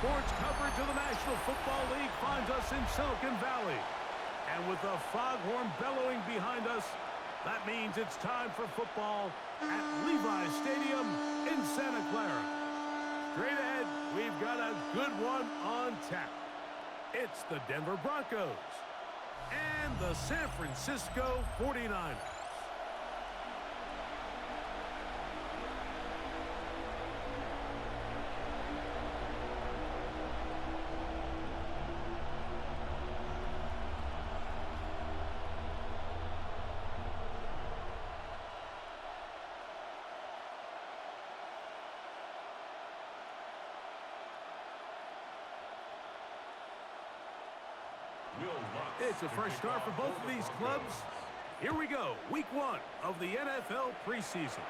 Sports coverage of the National Football League finds us in Silicon Valley. And with the foghorn bellowing behind us, that means it's time for football at Levi's Stadium in Santa Clara. Straight ahead, we've got a good one on tap. It's the Denver Broncos and the San Francisco 49ers. It's a fresh start for both of these clubs. Here we go, week 1 of the NFL preseason.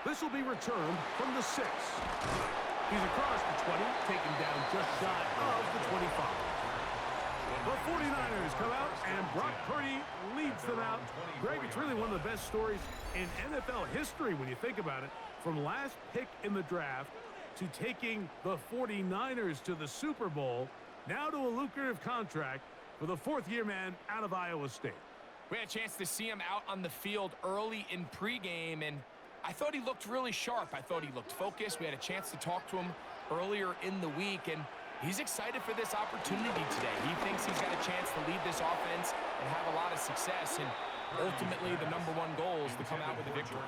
This will be returned from the 6. He's across the 20, taken down just shy of the 25. The 49ers come out, and Brock Purdy leads them out. Greg, it's really one of the best stories in NFL history when you think about it. From last pick in the draft to taking the 49ers to the Super Bowl, now to a lucrative contract for the fourth-year man out of Iowa State. We had a chance to see him out on the field early in pregame, and I thought he looked really sharp. I thought he looked focused. We had a chance to talk to him earlier in the week, and he's excited for this opportunity today. He thinks he's got a chance to lead this offense and have a lot of success, and ultimately the #1 goal is to come out with a victory.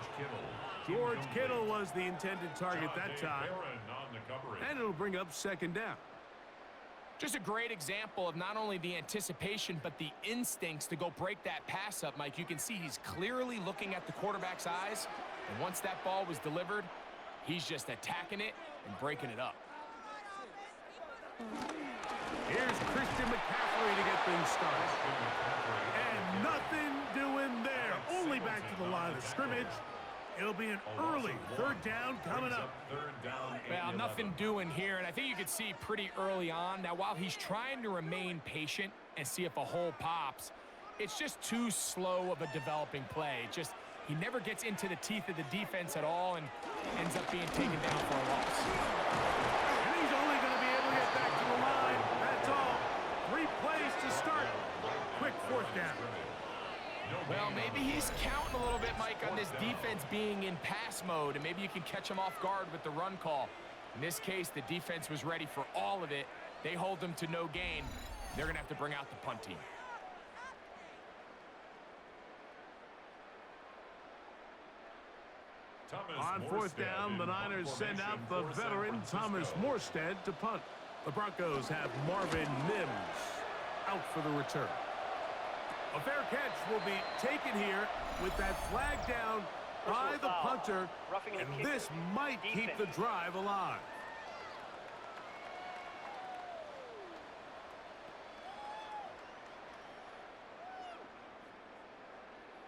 George Kittle was the intended target that time, and it'll bring up second down. Just a great example of not only the anticipation, but the instincts to go break that pass up, Mike. You can see he's clearly looking at the quarterback's eyes, and once that ball was delivered, he's just attacking it and breaking it up. Here's Christian McCaffrey to get things started. And nothing doing there. Only back to the line of scrimmage. It'll be an early third down coming up. Well, nothing doing here, and I think you could see pretty early on. Now, while he's trying to remain patient and see if a hole pops, it's just too slow of a developing play. He never gets into the teeth of the defense at all and ends up being taken down for a loss. And he's only going to be able to get back to the line. That's all. 3 plays to start. Quick fourth down. Well, maybe he's counting a little bit, Mike, on this defense being in pass mode, and maybe you can catch him off guard with the run call. In this case, the defense was ready for all of it. They hold them to no gain. They're going to have to bring out the punt team. On fourth down, the Niners send out the veteran Thomas Morstead to punt. The Broncos have Marvin Mims out for the return. A fair catch will be taken here with that flag down by the punter, and this might keep the drive alive.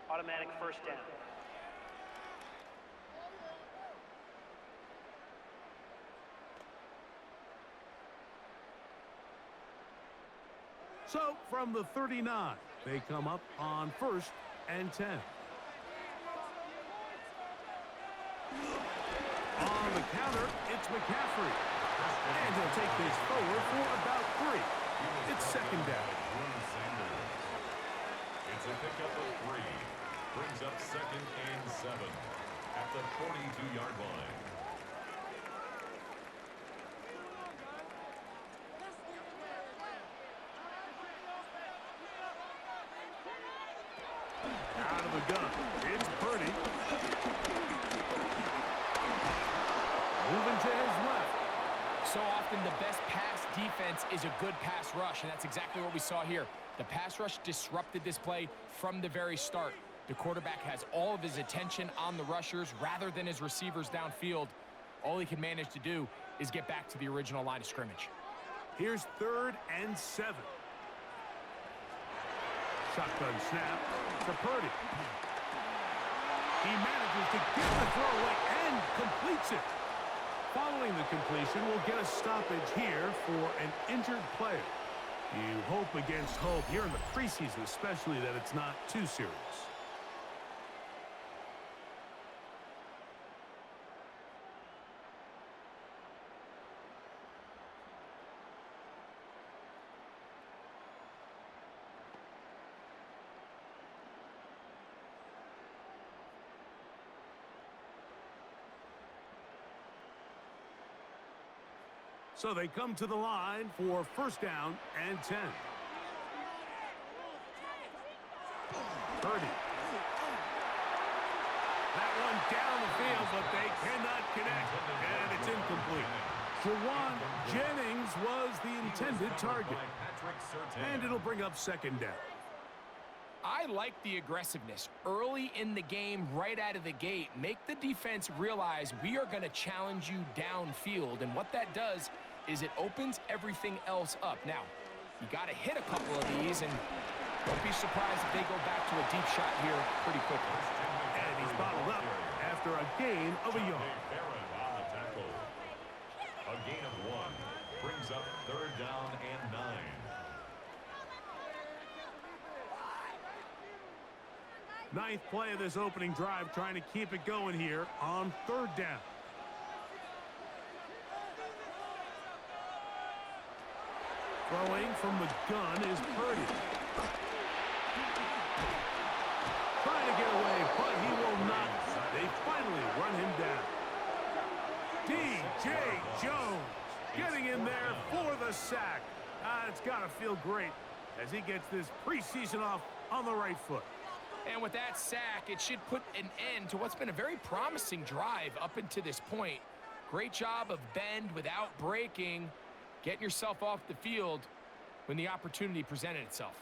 Automatic first down. So from the 39, they come up on 1st and 10. On the counter, it's McCaffrey. And he'll take this forward for about 3. It's second down. It's a pickup of 3. Brings up 2nd and 7 at the 42-yard line. Out of the gun, it's Purdy. Moving to his left. So often the best pass defense is a good pass rush, and that's exactly what we saw here. The pass rush disrupted this play from the very start. The quarterback has all of his attention on the rushers rather than his receivers downfield. All he can manage to do is get back to the original line of scrimmage. Here's 3rd and 7. Shotgun snap to Purdy. He manages to get the throw away and completes it. Following the completion, we'll get a stoppage here for an injured player. You hope against hope here in the preseason, especially that it's not too serious. So they come to the line for first down and 10. Purdy. That one down the field, but they cannot connect, and it's incomplete. Jawan Jennings was the intended target, and it'll bring up second down. I like the aggressiveness early in the game, right out of the gate. Make the defense realize we are going to challenge you downfield, and what that does is it opens everything else up. Now, you got to hit a couple of these, and don't be surprised if they go back to a deep shot here pretty quickly. And he's bottled up after a gain of a yard. A gain of 1 brings up third down and 9. Ninth play of this opening drive, trying to keep it going here on third down. Throwing from the gun is Purdy. Trying to get away, but he will not. They finally run him down. D.J. Jones getting in there for the sack. It's got to feel great as he gets this preseason off on the right foot. And with that sack, it should put an end to what's been a very promising drive up until this point. Great job of bend without breaking, getting yourself off the field when the opportunity presented itself.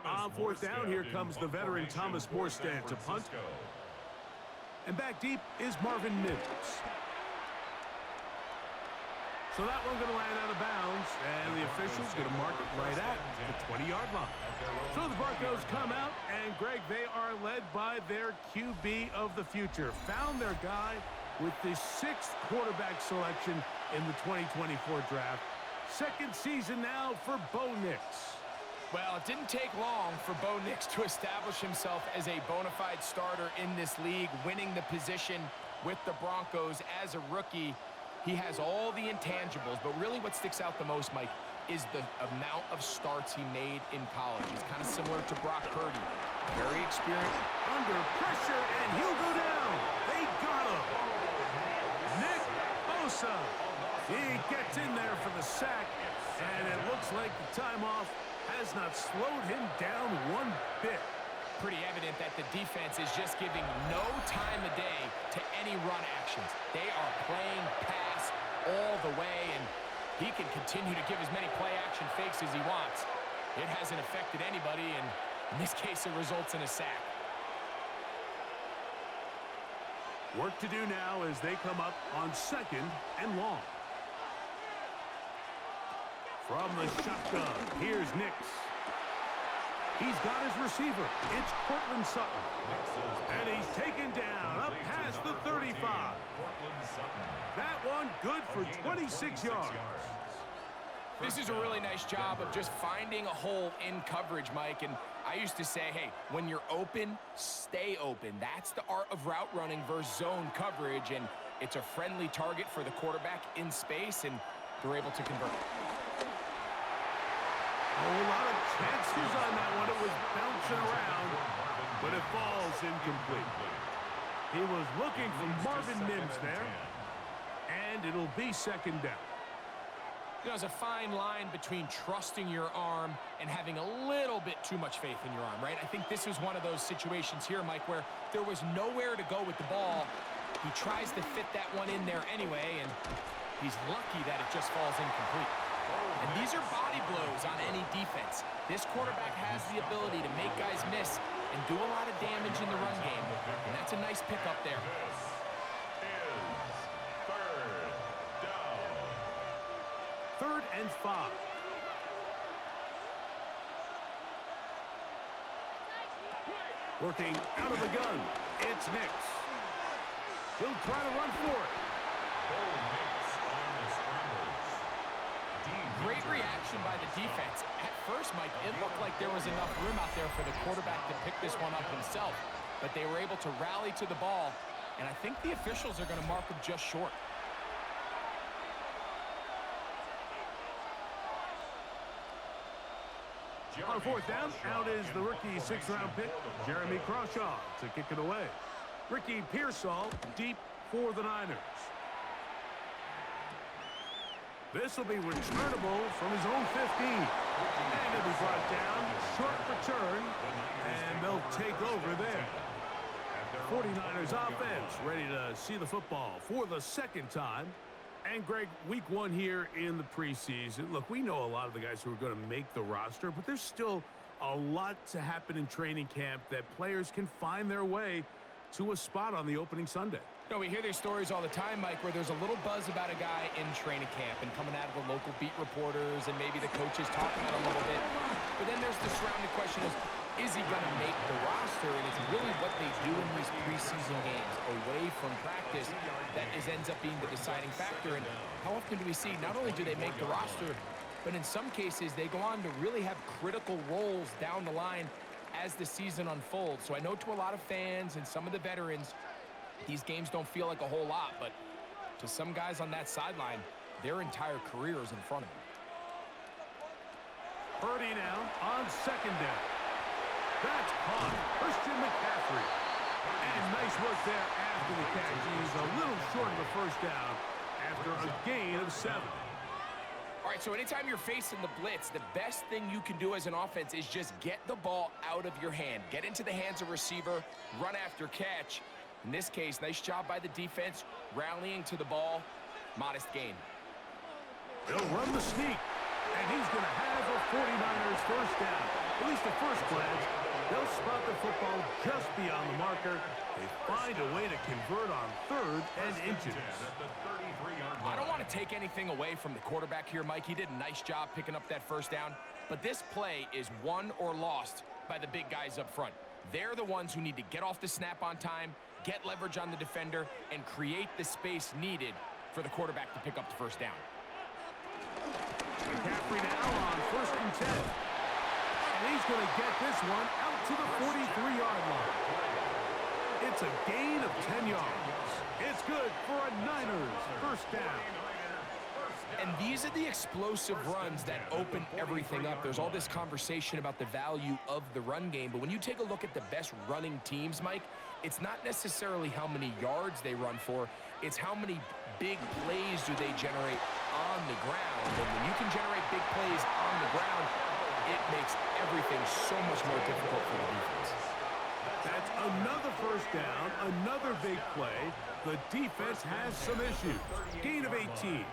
On fourth down, here comes the veteran Thomas Morstead to punt. And back deep is Marvin Mims. So that one going to land out of bounds, and the official's going to mark it right at the 20-yard line. So the Broncos come out, and Greg, they are led by their QB of the future. Found their guy with the 6th quarterback selection in the 2024 draft. Second season now for Bo Nix. Well, it didn't take long for Bo Nix to establish himself as a bona fide starter in this league, winning the position with the Broncos as a rookie. He has all the intangibles, but really what sticks out the most, Mike, is the amount of starts he made in college. He's kind of similar to Brock Purdy. Very experienced. Under pressure, and he'll go down. They got him. Nick Bosa. He gets in there for the sack, and it looks like the time off has not slowed him down one bit. Pretty evident that the defense is just giving no time of day to any run actions. They are playing pass all the way, and he can continue to give as many play-action fakes as he wants. It hasn't affected anybody, and in this case, it results in a sack. Work to do now as they come up on second and long. From the shotgun, here's Nix. He's got his receiver. It's Cortland Sutton. And he's taken down up past the 35. That one good for 26 yards. This is a really nice job of just finding a hole in coverage, Mike. And I used to say, hey, when you're open, stay open. That's the art of route running versus zone coverage. And it's a friendly target for the quarterback in space, and they're able to convert. A lot of chances on that one. It was bouncing around, but it falls incomplete. He was looking for Marvin Mims there, and it'll be second down. You know, there's a fine line between trusting your arm and having a little bit too much faith in your arm, right? I think this is one of those situations here, Mike, where there was nowhere to go with the ball. He tries to fit that one in there anyway, and he's lucky that it just falls incomplete. And these are body blows on any defense. This quarterback has the ability to make guys miss and do a lot of damage in the run game. And that's a nice pickup there. Third and 5. Working out of the gun. It's Nix. He'll try to run for it. Great reaction by the defense. At first, Mike, it looked like there was enough room out there for the quarterback to pick this one up himself. But they were able to rally to the ball, and I think the officials are going to mark him just short. On fourth down, out is the rookie 6th-round pick, Jeremy Crawshaw, to kick it away. Ricky Pearsall deep for the Niners. This will be returnable from his own 15. And it'll be brought down. Short return. And they'll take over there. 49ers offense ready to see the football for the second time. And, Greg, week one here in the preseason. Look, we know a lot of the guys who are going to make the roster, but there's still a lot to happen in training camp that players can find their way to a spot on the opening Sunday. You know, we hear these stories all the time, Mike, where there's a little buzz about a guy in training camp and coming out of the local beat reporters and maybe the coaches talking about it a little bit. But then there's the surrounding question is he going to make the roster? And it's really what they do in these preseason games away from practice that ends up being the deciding factor. And how often do we see not only do they make the roster, but in some cases they go on to really have critical roles down the line as the season unfolds. So I know to a lot of fans and some of the veterans, these games don't feel like a whole lot, but to some guys on that sideline, their entire career is in front of them. Purdy now on second down. That's caught. Christian McCaffrey. And nice work there after the catch. He's a little short of the first down after a gain of 7. All right, so anytime you're facing the blitz, the best thing you can do as an offense is just get the ball out of your hand. Get into the hands of receiver, run after catch. In this case, nice job by the defense, rallying to the ball. Modest gain. They'll run the sneak, and he's going to have a 49ers first down. At least the first glance. They'll spot the football just beyond the marker. They find a way to convert on third and inches. I don't want to take anything away from the quarterback here, Mike. He did a nice job picking up that first down. But this play is won or lost by the big guys up front. They're the ones who need to get off the snap on time, get leverage on the defender, and create the space needed for the quarterback to pick up the first down. McCaffrey now on first and 10. And he's going to get this one out to the 43-yard line. It's a gain of 10 yards. It's good for a Niners first down. And these are the explosive runs that open everything up. There's all this conversation about the value of the run game, but when you take a look at the best running teams, Mike, it's not necessarily how many yards they run for, it's how many big plays do they generate on the ground. And when you can generate big plays on the ground, it makes everything so much more difficult for the defense. That's another first down, another big play. The defense has some issues. Gain of 18.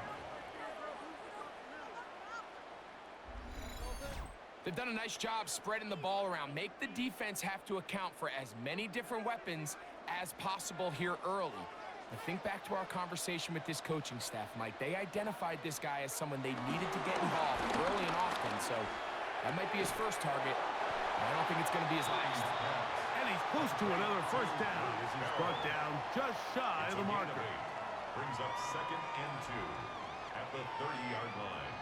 They've done a nice job spreading the ball around. Make the defense have to account for as many different weapons as possible here early. But think back to our conversation with this coaching staff, Mike. They identified this guy as someone they needed to get involved early and often, so that might be his first target. I don't think it's going to be his last. And he's close to another first down as he's brought down just shy of the marker. Brings up second and 2 at the 30-yard line.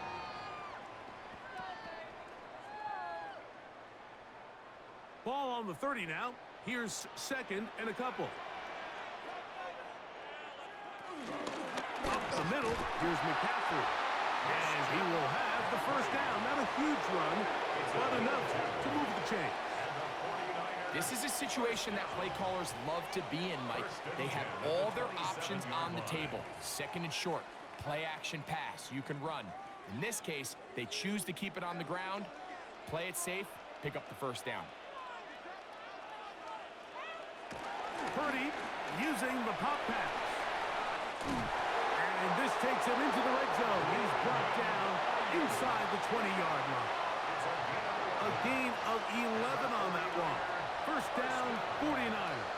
Ball on the 30 now. Here's second and a couple. Up the middle, here's McCaffrey. And he will have the first down. Not a huge run, but enough to move the chain. This is a situation that play callers love to be in, Mike. They have all their options on the table. Second and short, play action pass, you can run. In this case, they choose to keep it on the ground, play it safe, pick up the first down. Purdy using the pop pass. And this takes him into the red zone. He's brought down inside the 20-yard line. A gain of 11 on that one. First down, 49ers.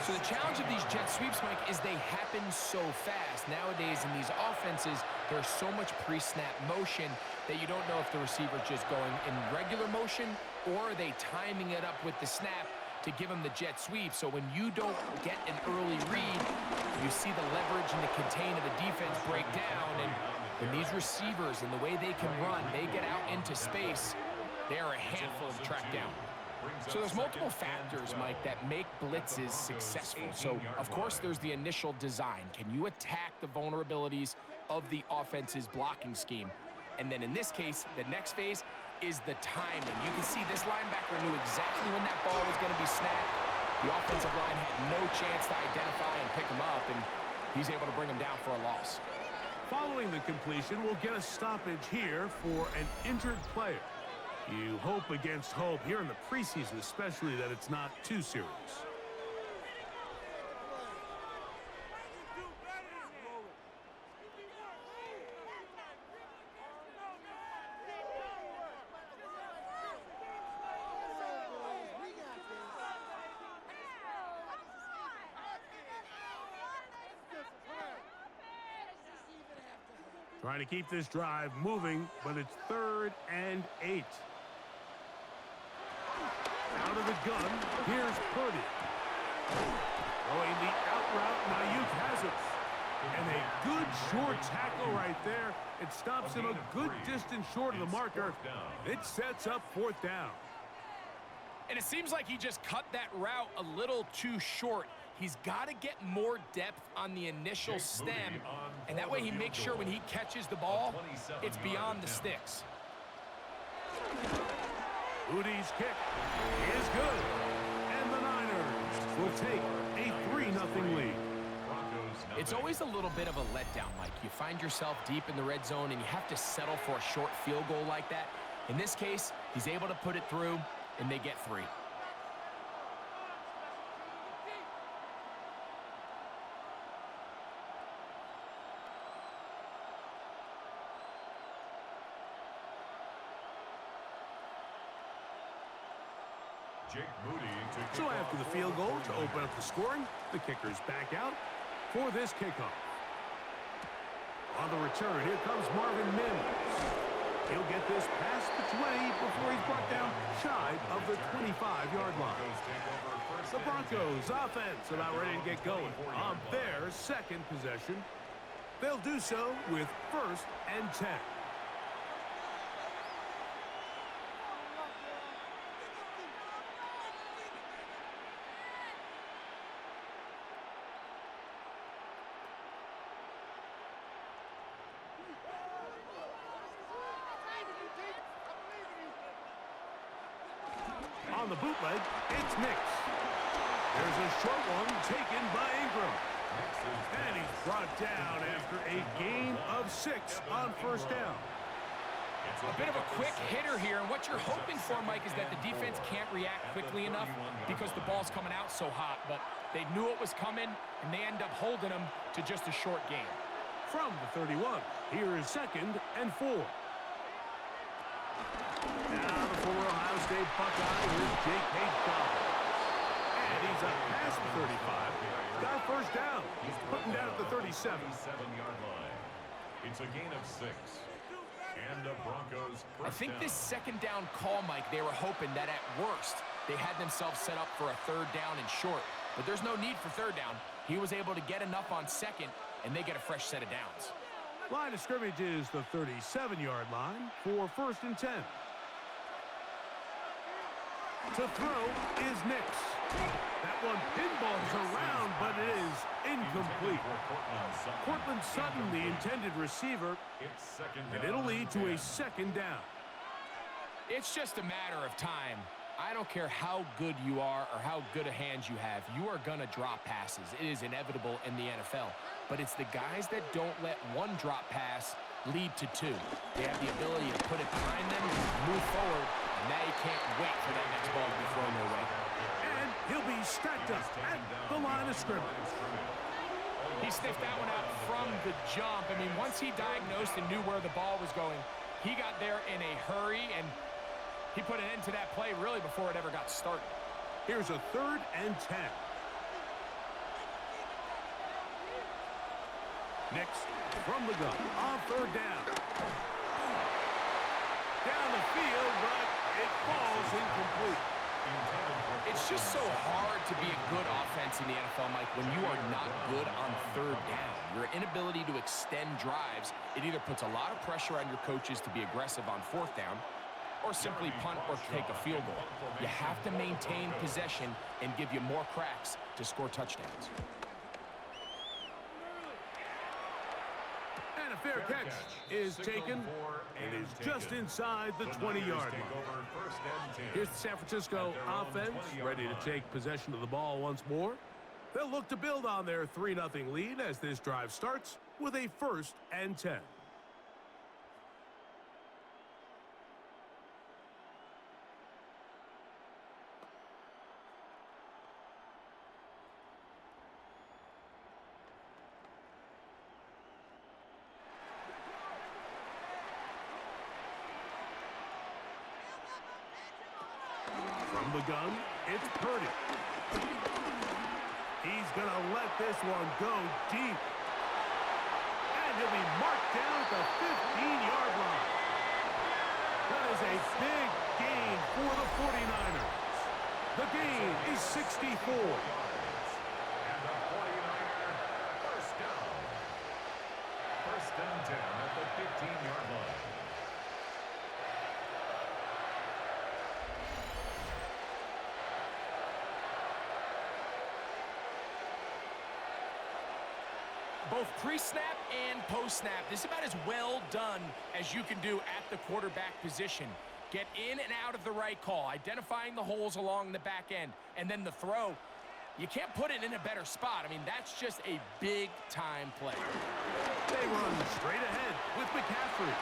So the challenge of these jet sweeps, Mike, is they happen so fast. Nowadays in these offenses, there's so much pre-snap motion that you don't know if the receiver's just going in regular motion or are they timing it up with the snap to give him the jet sweep. So when you don't get an early read, you see the leverage and the contain of the defense break down. And when these receivers and the way they can run, they get out into space, they are a handful to track down. So there's multiple factors, Mike, that make blitzes successful. So, of course, there's the initial design. Can you attack the vulnerabilities of the offense's blocking scheme? And then in this case, the next phase is the timing. You can see this linebacker knew exactly when that ball was going to be snapped. The offensive line had no chance to identify and pick him up, and he's able to bring him down for a loss. Following the completion, we'll get a stoppage here for an injured player. You hope against hope here in the preseason, especially that it's not too serious. Trying to keep this drive moving, but it's 3rd and 8. Out of the gun, here's Purdy. Throwing the out route, Ayuk has it. And a good short tackle right there. It stops him a good distance short of the marker. It sets up 4th down. And it seems like he just cut that route a little too short. He's got to get more depth on the initial stem, and that way he makes sure when he catches the ball, it's beyond the sticks. Moody's kick is good, and the Niners will take a 3-0 lead. It's always a little bit of a letdown, Mike. You find yourself deep in the red zone, and you have to settle for a short field goal like that. In this case, he's able to put it through, and they get 3. So after the field goal to open up the scoring, the kicker's back out for this kickoff. On the return, here comes Marvin Mims. He'll get this past the 20 before he's brought down shy of the 25-yard line. The Broncos offense about ready to get going on their 2nd possession. They'll do so with 1st and 10. On the bootleg, it's Nix. There's a short one taken by Ingram. And he's brought down after a gain of 6 on 1st down. A bit of a quick hitter here, and what you're hoping for, Mike, is that the defense can't react quickly enough because the ball's coming out so hot, but they knew it was coming, and they end up holding them to just a short gain. From the 31, here is 2nd and 4. Now the former Ohio State Buckeye is J.K. Dobbins. And he's up past the 35. Got a 1st down. He's putting down at the 37. 37-yard line. It's a gain of 6. And the Broncos I think this 2nd down call, Mike, they were hoping that at worst they had themselves set up for a 3rd down and short. But there's no need for 3rd down. He was able to get enough on 2nd, and they get a fresh set of downs. Line of scrimmage is the 37-yard line for 1st and 10. To throw is Nix. That one pinballs around, but it is incomplete. Cortland Sutton, the intended receiver, and it'll lead to a 2nd down. It's just a matter of time. I don't care how good you are or how good a hand you have. You are going to drop passes. It is inevitable in the NFL. But it's the guys that don't let one drop pass lead to 2. They have the ability to put it behind them, move forward, and now you can't wait for that next ball to be thrown their way. And he'll be stacked up at the line of scrimmage. He sniffed that one out from the jump. I mean, once he diagnosed and knew where the ball was going, he got there in a hurry, and he put an end to that play really before it ever got started. Here's a 3rd and 10. Next, from the gun, on 3rd down. Down the field, but it falls incomplete. It's just so hard to be a good offense in the NFL, Mike, when you are not good on 3rd down. Your inability to extend drives, it either puts a lot of pressure on your coaches to be aggressive on 4th down, or simply punt or take a field goal. You have to maintain possession and give you more cracks to score touchdowns. And a a fair catch is taken and is just inside the 20-yard line. Here's the San Francisco offense ready to take possession of the ball once more. They'll look to build on their 3-0 lead as this drive starts with a 1st and 10. From the gun, it's Purdy. He's going to let this one go deep. And he'll be marked down at the 15-yard line. That is a big gain for the 49ers. The gain is 64. And the 49er first down. 1st and 10 at the 15-yard line. Both pre-snap and post-snap, this is about as well done as you can do at the quarterback position. Get in and out of the right call, identifying the holes along the back end, and then the throw. You can't put it in a better spot. I mean, that's just a big-time play. They run straight ahead with McCaffrey.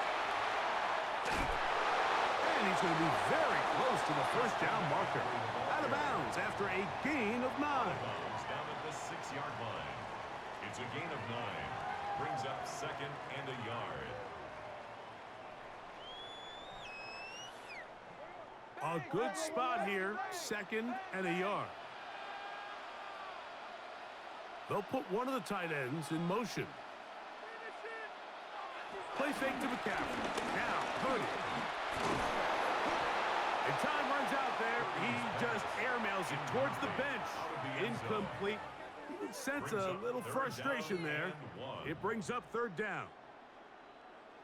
And he's going to be very close to the 1st down marker. Out of bounds after a gain of 9. Down at the 6-yard line. It's a gain of 9. Brings up 2nd and a yard. A good spot here, 2nd and a yard. They'll put one of the tight ends in motion. Play fake to McCaffrey. Now, Purdy. And time runs out there. He just airmails it towards the bench. Incomplete. You can sense a little frustration there. It brings up 3rd down.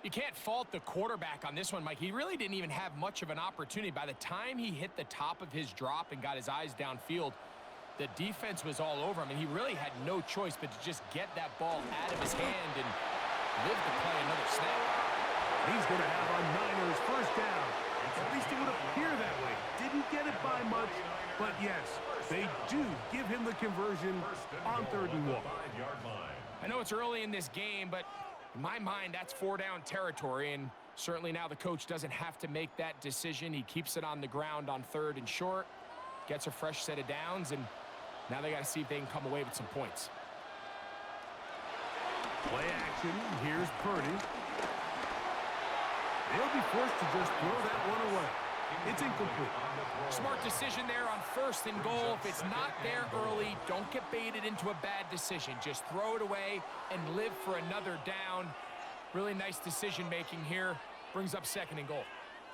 You can't fault the quarterback on this one, Mike. He really didn't even have much of an opportunity. By the time he hit the top of his drop and got his eyes downfield, the defense was all over him, and he really had no choice but to just get that ball out of his hand and live to play another snap. He's going to have a Niners 1st down. At least it would appear that way. Didn't get it by much, but yes, they do give him the conversion on 3rd and 1. I know it's early in this game, but in my mind, that's 4-down territory, and certainly now the coach doesn't have to make that decision. He keeps it on the ground on 3rd and short, gets a fresh set of downs, and now they got to see if they can come away with some points. Play action. Here's Purdy. They'll be forced to just throw that one away. It's incomplete. Smart decision there on 1st and goal. If it's not there early, don't get baited into a bad decision. Just throw it away and live for another down. Really nice decision-making here. Brings up 2nd and goal.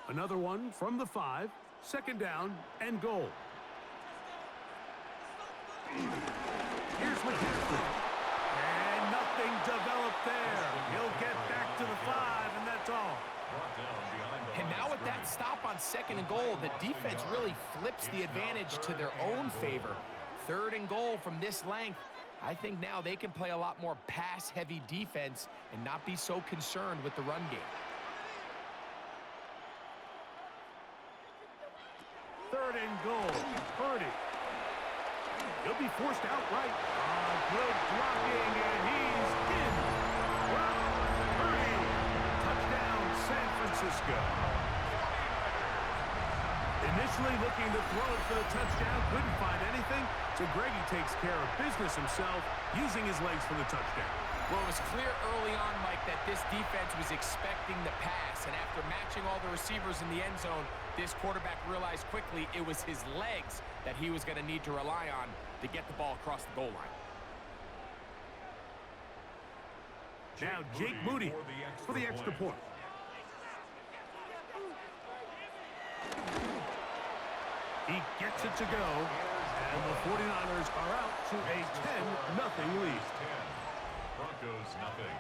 Another one from the 5. 2nd down and goal. Here's McCaffrey. And nothing developed there. He'll get back to the 5, and that's all. And now with that stop on 2nd and goal, the defense really flips the advantage to their own favor. 3rd and goal from this length. I think now they can play a lot more pass-heavy defense and not be so concerned with the run game. 3rd and goal. Purdy. He'll be forced outright. Good blocking, and he's in. Purdy. Touchdown, San Francisco. Initially looking to throw it for the touchdown, couldn't find anything, so Greggy takes care of business himself, using his legs for the touchdown. Well, it was clear early on, Mike, that this defense was expecting the pass, and after matching all the receivers in the end zone, this quarterback realized quickly it was his legs that he was going to need to rely on to get the ball across the goal line. Now Jake Moody for the extra point. He gets it to go, and the 49ers are out to a 10-0 lead. Broncos nothing.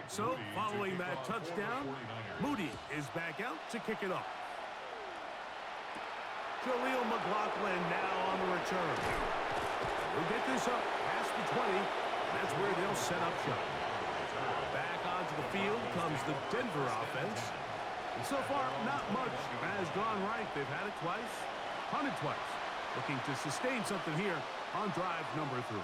So, following that touchdown, Moody is back out to kick it off. Jaleel McLaughlin now on the return. We'll get this up past the 20. That's where they'll set up shop. Back onto the field comes the Denver offense. And so far, not much has gone right. They've had it twice, punted twice. Looking to sustain something here on drive number 3.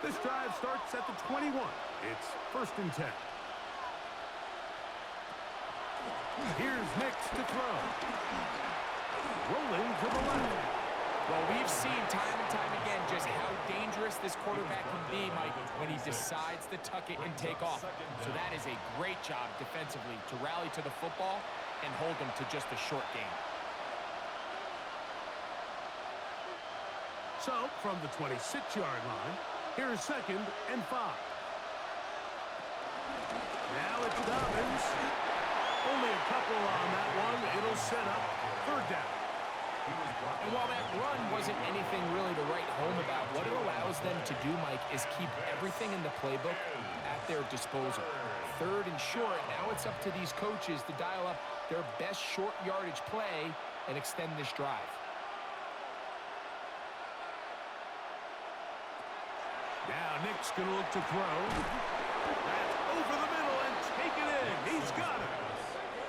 This drive starts at the 21. It's 1st and 10. Here's Nix to throw. Rolling to the left. Well, we've seen time and time again just how dangerous this quarterback can be, Mike, when he decides to tuck it and take off. So that is a great job defensively to rally to the football and hold him to just a short game. So, from the 26-yard line, here's 2nd and 5. Now it's Dobbins. Only a couple on that one. It'll set up 3rd down. And while that run wasn't anything really to write home about, what it allows them to do, Mike, is keep everything in the playbook at their disposal. 3rd and short, now it's up to these coaches to dial up their best short yardage play and extend this drive. Now Nick's going to look to throw. That's over the middle and take it in. He's got it.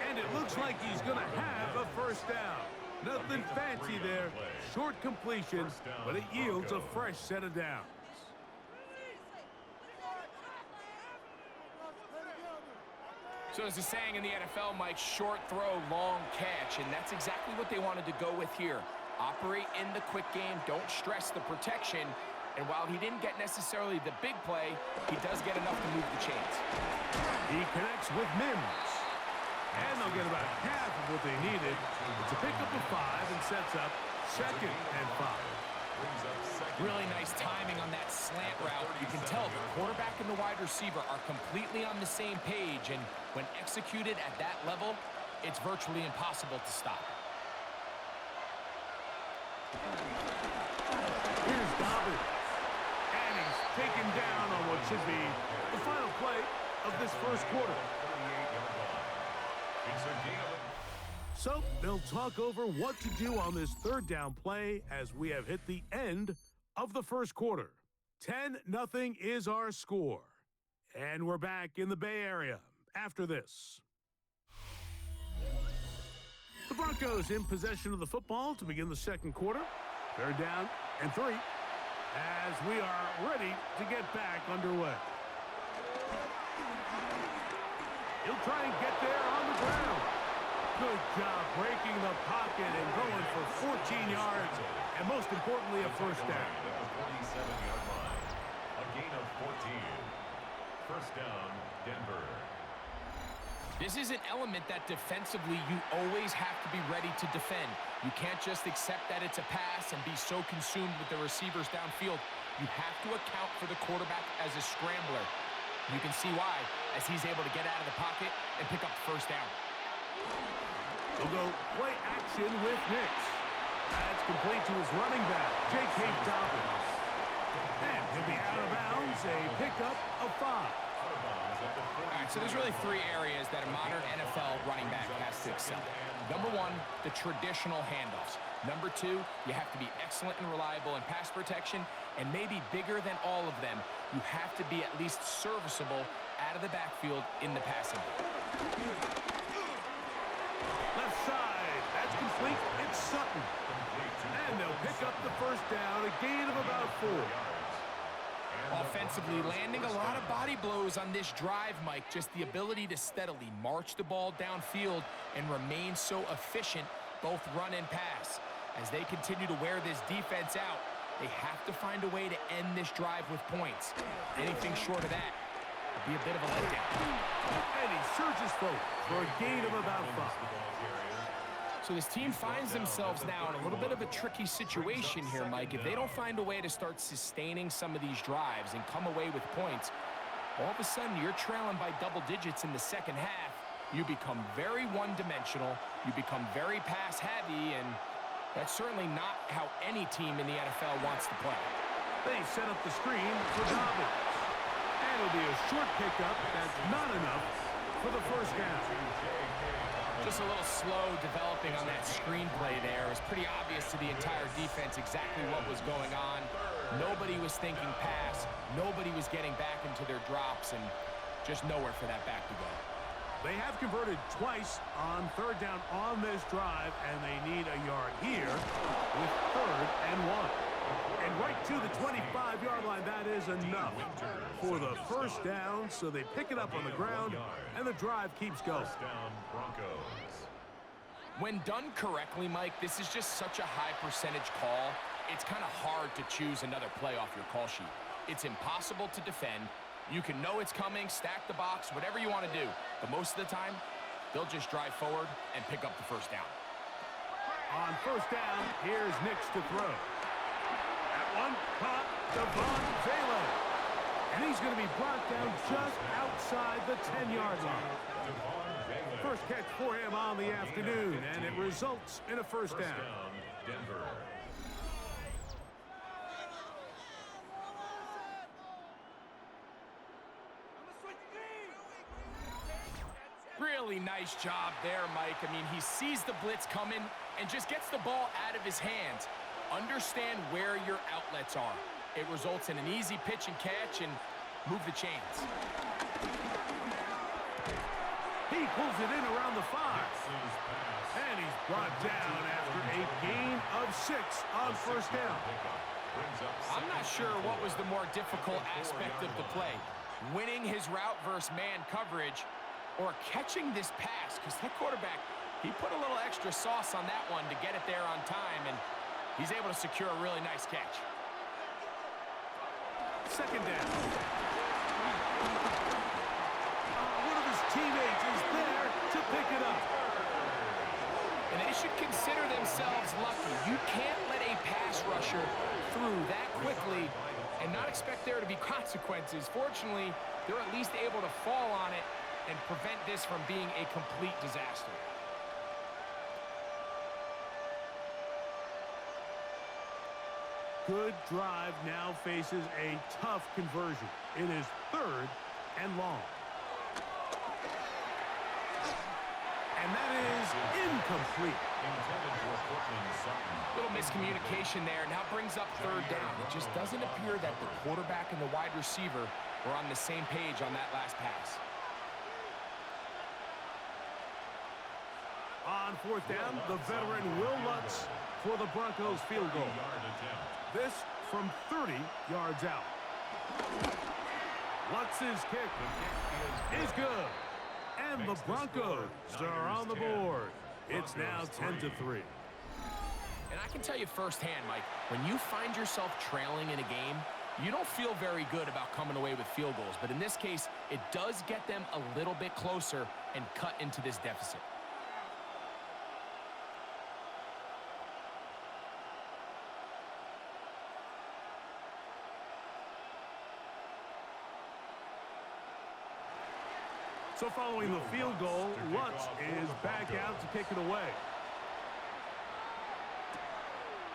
And it looks like he's going to have a 1st down. Nothing fancy there. Short completion, but it yields a fresh set of downs. So there's a saying in the NFL, Mike, short throw, long catch, and that's exactly what they wanted to go with here. Operate in the quick game, don't stress the protection, and while he didn't get necessarily the big play, he does get enough to move the chains. He connects with Mims. And they'll get about half of what they needed. It's a pickup of 5 and sets up 2nd and 5. Really nice timing on that slant route. You can tell the quarterback and the wide receiver are completely on the same page, and when executed at that level, it's virtually impossible to stop. Here's Dobbins. And he's taken down on what should be the final play of this 1st quarter. So they'll talk over what to do on this 3rd down play as we have hit the end of the 1st quarter. 10-0 is our score. And we're back in the Bay Area after this. The Broncos in possession of the football to begin the 2nd quarter. 3rd down and 3 as we are ready to get back underway. He'll try and get there on the ground. Good job breaking the pocket and going for 14 yards, and most importantly, a 1st down. At the 47-yard line, a gain of 14. 1st down, Denver. This is an element that defensively you always have to be ready to defend. You can't just accept that it's a pass and be so consumed with the receivers downfield. You have to account for the quarterback as a scrambler. You can see why, as he's able to get out of the pocket and pick up the 1st down. We'll go play action with Nix. That's complete to his running back, J.K. Dobbins. And he'll be out of bounds, a pickup of 5. All right, so there's really 3 areas that a modern NFL running back has to excel at. Number 1, the traditional handoffs. Number 2, you have to be excellent and reliable in pass protection, and maybe bigger than all of them, you have to be at least serviceable out of the backfield in the passing game. Left side, that's complete. It's Sutton. And they'll pick up the 1st down, a gain of about 4. Offensively, landing a lot of body blows on this drive, Mike. Just the ability to steadily march the ball downfield and remain so efficient, both run and pass. As they continue to wear this defense out, they have to find a way to end this drive with points. Anything short of that would be a bit of a letdown. And he surges forward for a gain of about 5. So this team finds themselves now in a little bit of a tricky situation here, Mike. If they don't find a way to start sustaining some of these drives and come away with points, all of a sudden you're trailing by double digits in the 2nd half, you become very one-dimensional, you become very pass-heavy, and that's certainly not how any team in the NFL wants to play. They set up the screen for Dobbins. And it'll be a short pickup. That's not enough for the first down. Just a little slow developing on that screenplay there. It was pretty obvious to the entire defense exactly what was going on. Nobody was thinking pass. Nobody was getting back into their drops, and just nowhere for that back to go. They have converted twice on third down on this drive, and they need a yard here with 3rd and 1. And right to the 25-yard line, that is enough for the first down. So they pick it up on the ground, and the drive keeps going. First down, Broncos. When done correctly, Mike, this is just such a high percentage call. It's kind of hard to choose another play off your call sheet. It's impossible to defend. You can know it's coming, stack the box, whatever you want to do. But most of the time, they'll just drive forward and pick up the first down. On first down, here's Nix to throw. That one caught Devon Vela. And he's going to be brought down just outside the 10-yard line. First catch for him on the afternoon, and it results in a first down. Denver. Really nice job there, Mike. I mean, he sees the blitz coming and just gets the ball out of his hands. Understand where your outlets are. It results in an easy pitch and catch and move the chains. He pulls it in around the 5. And he's brought down after a gain of 6 on first down. I'm not sure what was the more difficult aspect of the play. Winning his route versus man coverage, or catching this pass, because that quarterback, he put a little extra sauce on that one to get it there on time, and he's able to secure a really nice catch. Second down. One of his teammates is there to pick it up. And they should consider themselves lucky. You can't let a pass rusher through that quickly and not expect there to be consequences. Fortunately, they're at least able to fall on it and prevent this from being a complete disaster. Good drive now faces a tough conversion. It is 3rd and long. And that is incomplete. Little miscommunication there. Now brings up 3rd down. It just doesn't appear that the quarterback and the wide receiver were on the same page on that last pass. On 4th down, the veteran Will Lutz for the Broncos field goal. This from 30 yards out. Lutz's kick is good. And the Broncos are on the board. It's now 10-3. And I can tell you firsthand, Mike, when you find yourself trailing in a game, you don't feel very good about coming away with field goals. But in this case, it does get them a little bit closer and cut into this deficit. So following the field goal, Lutz is back out to kick it away.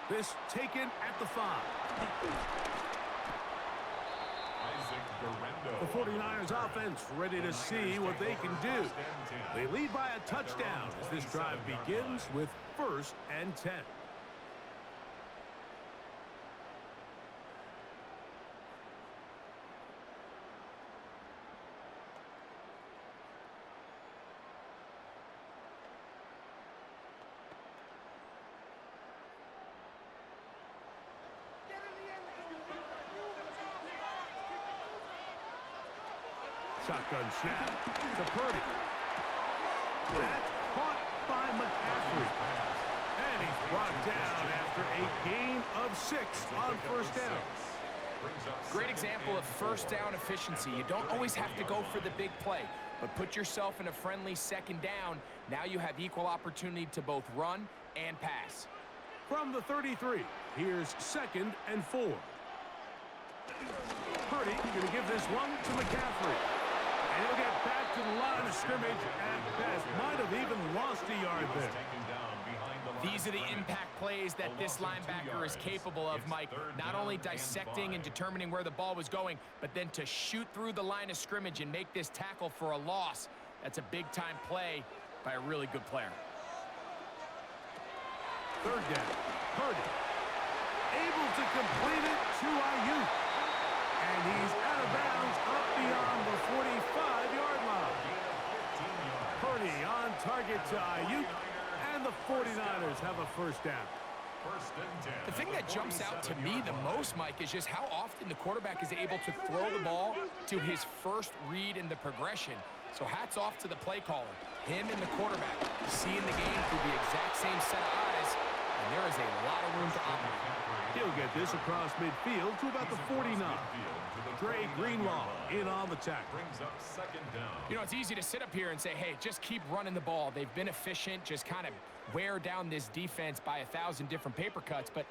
This taken at the 5. The 49ers offense ready to see what they can do. They lead by a touchdown as this drive begins with 1st and 10. Shotgun snap to Purdy. That's caught by McCaffrey. And he's brought down after a gain of 6 on first down. Great example of first down efficiency. You don't always have to go for the big play, but put yourself in a friendly second down. Now you have equal opportunity to both run and pass. From the 33, here's 2nd and 4. Purdy going to give this one to McCaffrey. And he'll get back to the line of scrimmage at best. Might have even lost a yard there. These are the impact plays that this linebacker is capable of, Mike. Not only dissecting and determining where the ball was going, but then to shoot through the line of scrimmage and make this tackle for a loss. That's a big-time play by a really good player. Third down. Purdy. Able to complete it to Ayuk. And he's out of bounds up beyond the 45-yard line. Purdy on target to Ayuk. And the 49ers have a first down. The thing that jumps out to me the most, Mike, is just how often the quarterback is able to throw the ball to his first read in the progression. So hats off to the play caller. Him and the quarterback seeing the game through the exact same set of eyes, and there is a lot of room to operate. He'll get this across midfield to about the 49. Dre Greenlaw in on the tackle. Brings up second down. You know, it's easy to sit up here and say, hey, just keep running the ball. They've been efficient, just kind of wear down this defense by 1,000 different paper cuts. But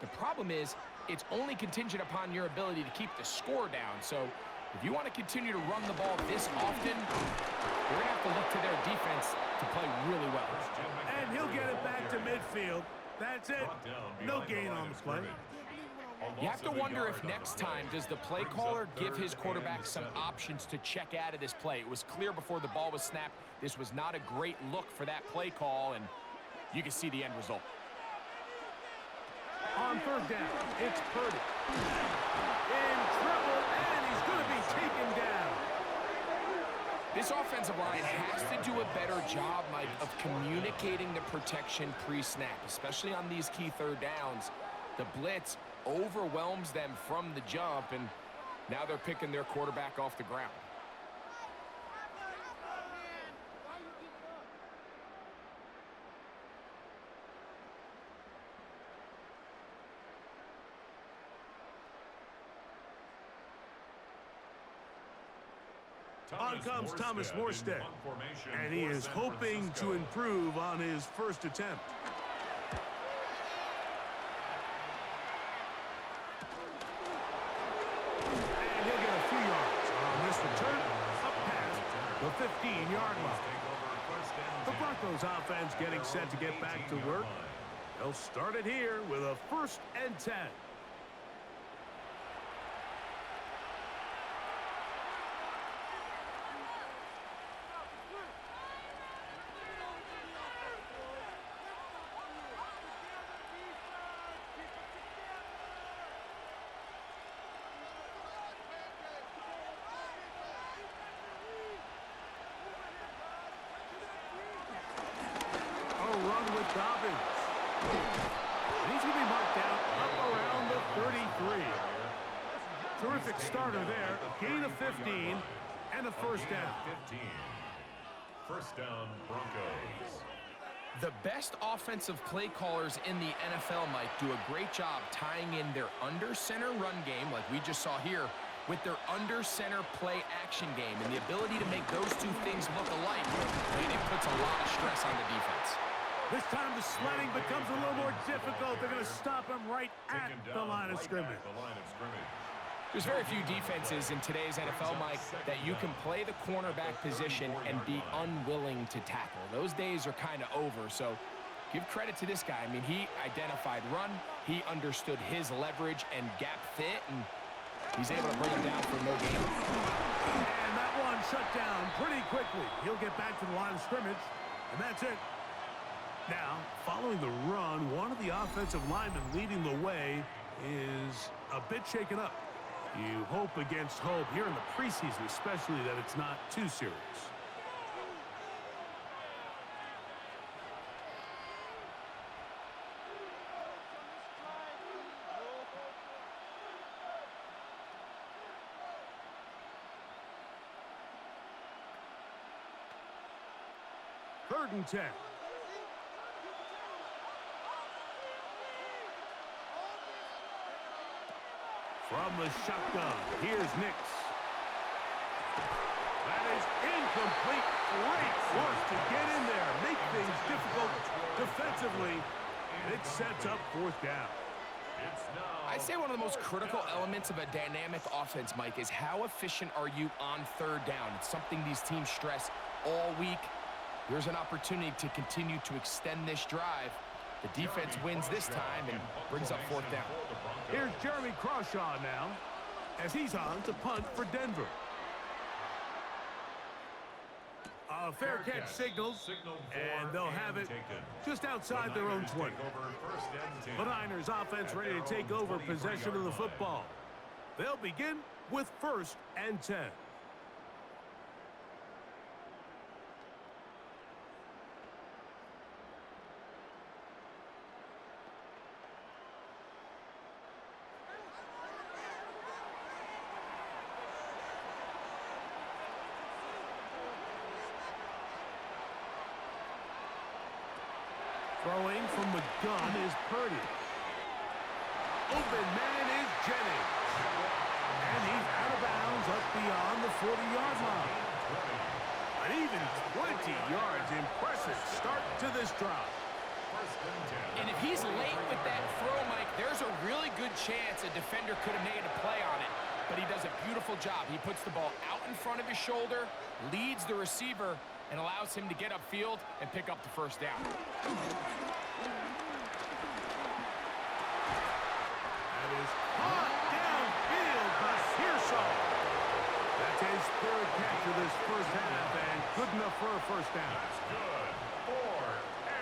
the problem is it's only contingent upon your ability to keep the score down. So if you want to continue to run the ball this often, you're going to have to look to their defense to play really well. And he'll get it back to midfield. That's it. No gain on the play. You have to wonder if next time, does the play caller give his quarterback some options to check out of this play? It was clear before the ball was snapped, this was not a great look for that play call, and you can see the end result. On third down, it's Purdy. In trouble, and he's going to be taken down. This offensive line has to do a better job, Mike, of communicating the protection pre-snap, especially on these key third downs. The blitz overwhelms them from the jump, and now they're picking their quarterback off the ground. On comes Thomas Morstead, and he is hoping to improve on his first attempt. And he'll get a few yards on this return, up past the 15-yard line. The Broncos offense getting set to get back to work. They'll start it here with a 1st and 10. Run with Dobbins. And he's going to be marked down up around the 33. Terrific starter there. Gain of 15 and a first down. 15. First down, Broncos. The best offensive play callers in the NFL, Mike, do a great job tying in their under-center run game, like we just saw here, with their under-center play action game. And the ability to make those two things look alike, and it puts a lot of stress on the defense. This time the sledding becomes a little more difficult. They're going to stop him right at the line of scrimmage. There's very few defenses in today's NFL, Mike, that you can play the cornerback position and be unwilling to tackle. Those days are kind of over, so give credit to this guy. I mean, he identified run, he understood his leverage and gap fit, and he's able to bring him down for no gain. And that one shut down pretty quickly. He'll get back to the line of scrimmage, and that's it. Now, following the run, one of the offensive linemen leading the way is a bit shaken up. You hope against hope here in the preseason, especially that it's not too serious. Third and 10. From the shotgun, here's Nix. That is incomplete. Great work to get in there, make things difficult defensively, and it sets up 4th down. I'd say one of the most critical elements of a dynamic offense, Mike, is how efficient are you on third down. It's something these teams stress all week. Here's an opportunity to continue to extend this drive. The defense wins this time and brings up fourth down. Here's Jeremy Crawshaw now as he's on to punt for Denver. A fair catch signals, and they'll have it just outside their own 20. The Niners offense ready to take over possession of the football. They'll begin with 1st and 10. Throwing from the gun is Purdy. Open man is Jennings. And he's out of bounds up beyond the 40-yard line. An even 20 yards. Impressive start to this drive. And if he's late with that throw, Mike, there's a really good chance a defender could have made a play on it. But he does a beautiful job. He puts the ball out in front of his shoulder, leads the receiver, and allows him to get upfield and pick up the first down. That is caught downfield by Pearson. That's his 3rd catch of this first half, and good enough for a first down. That's good for a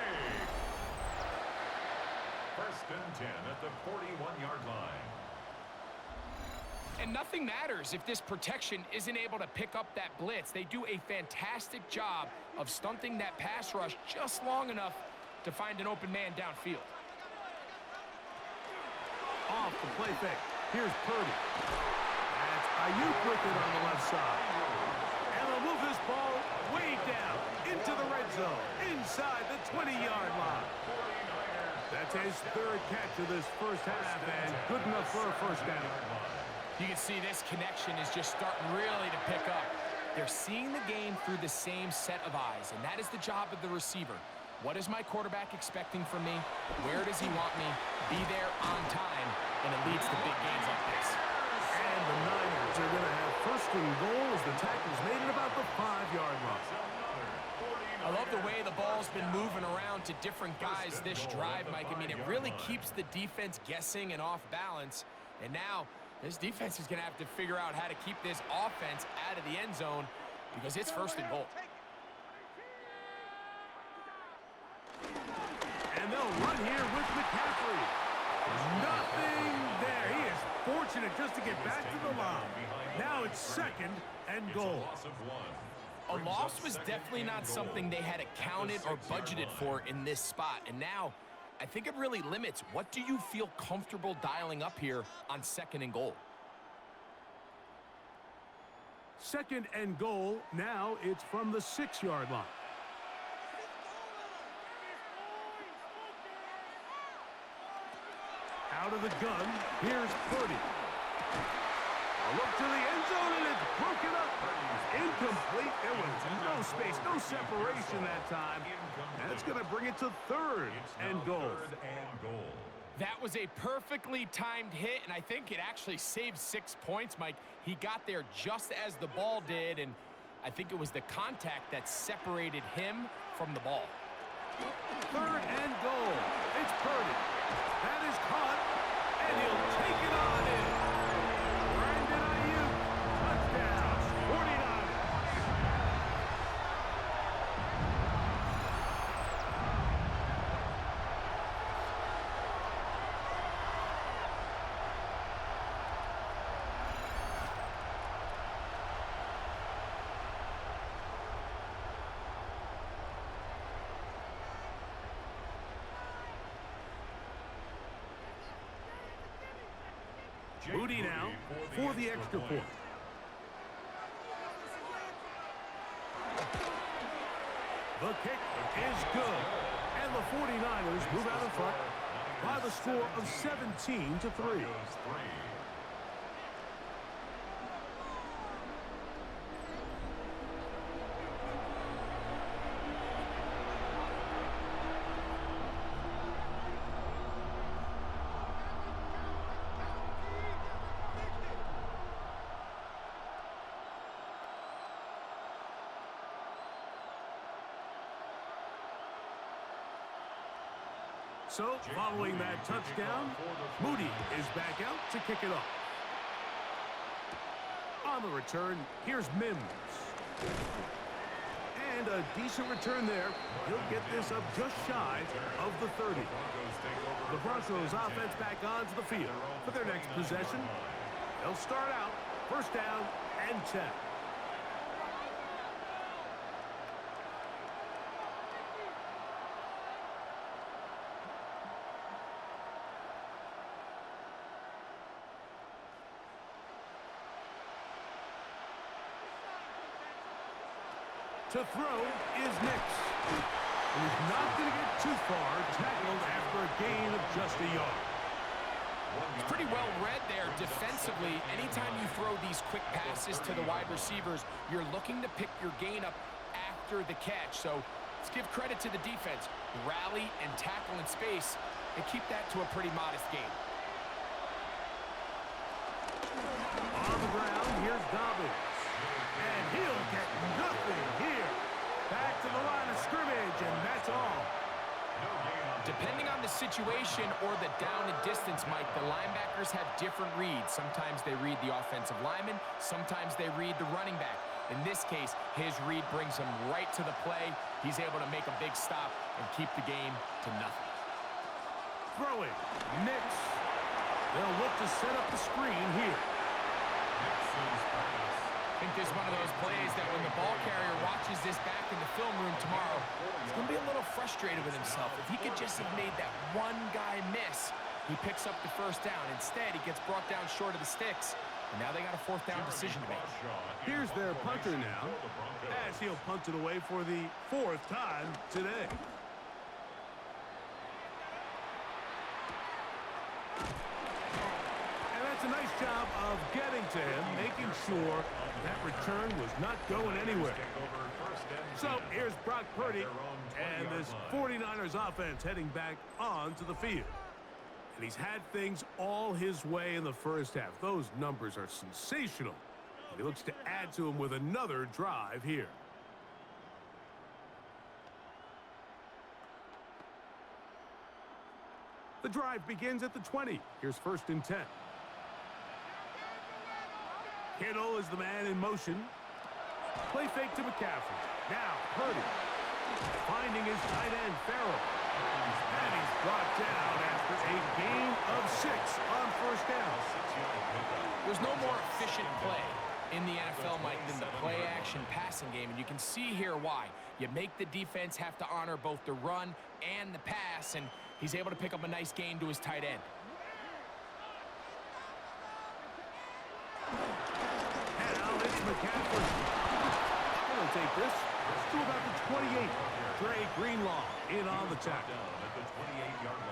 1st and 10 at the 41-yard line. And nothing matters if this protection isn't able to pick up that blitz. They do a fantastic job of stunting that pass rush just long enough to find an open man downfield. Off the play fake. Here's Purdy. That's Ayuk with it on the left side. And they'll move this ball way down into the red zone, inside the 20-yard line. That's his 3rd catch of this first half, and good enough for a first down. You can see this connection is just starting really to pick up. They're seeing the game through the same set of eyes, and that is the job of the receiver. What is my quarterback expecting from me? Where does he want me? Be there on time, and it leads to big gains like this. And the Niners are going to have 1st and goal as the tackle's made it about the 5-yard line. I love the way the ball's been moving around to different guys this drive, Mike. I mean, it really keeps the defense guessing and off balance. And now, this defense is going to have to figure out how to keep this offense out of the end zone because it's 1st and goal. And they'll run here with McCaffrey. Nothing there. He is fortunate just to get back to the line. Now it's 2nd and goal. A loss was definitely not something they had accounted or budgeted for in this spot. And now, I think it really limits what do you feel comfortable dialing up here on 2nd and goal. 2nd and goal. Now it's from the 6-yard line. Out of the gun, here's Purdy. A look to the end zone, and it's broken up. Incomplete. There was no space, no separation that time. And it's going to bring it to 3rd and goal. That was a perfectly timed hit, and I think it actually saved 6 points, Mike. He got there just as the ball did, and I think it was the contact that separated him from the ball. 3rd and goal. It's Purdy. That is caught, and he'll take it on in. Brandon Ayuk, touchdown, 49ers. Moody now for the extra point. The kick is good. And the 49ers move out in front by the score of 17-3. So, following that touchdown, Moody is back out to kick it off. On the return, here's Mims. And a decent return there. He'll get this up just shy of the 30. The Broncos offense back onto the field for their next possession. They'll start out first down and 10. To throw is Nix. He's not going to get too far, tackled after a gain of just a yard. It's pretty well read there defensively. Anytime you throw these quick passes to the wide receivers, you're looking to pick your gain up after the catch. So let's give credit to the defense. Rally and tackle in space and keep that to a pretty modest gain. On the ground, here's Dobbins. And he'll get nothing here. Back to the line of scrimmage, and that's all. Depending on the situation or the down and distance, Mike, the linebackers have different reads. Sometimes they read the offensive lineman. Sometimes they read the running back. In this case, his read brings him right to the play. He's able to make a big stop and keep the game to nothing. Throwing, Nix. They'll look to set up the screen here. I think this is one of those plays that when the ball carrier watches this back in the film room tomorrow, he's going to be a little frustrated with himself. If he could just have made that one guy miss, he picks up the first down. Instead, he gets brought down short of the sticks, and now they got a fourth down decision to make. Here's their punter now, as he'll punt it away for the fourth time today. And that's a nice job of getting to him, making sure that return was not going anywhere. So here's Brock Purdy and this 49ers offense heading back onto the field. And he's had things all his way in the first half. Those numbers are sensational. And he looks to add to them with another drive here. The drive begins at the 20. Here's first and 10. Kittle is the man in motion. Play fake to McCaffrey. Now, Purdy. Finding his tight end, Farrell. And he's brought down after a gain of 6 on first down. There's no more efficient play in the NFL, Mike, than the play-action passing game. And you can see here why. You make the defense have to honor both the run and the pass, and he's able to pick up a nice gain to his tight end. McCaffrey. He'll take this to about the 28. Dre Greenlaw in on the tackle.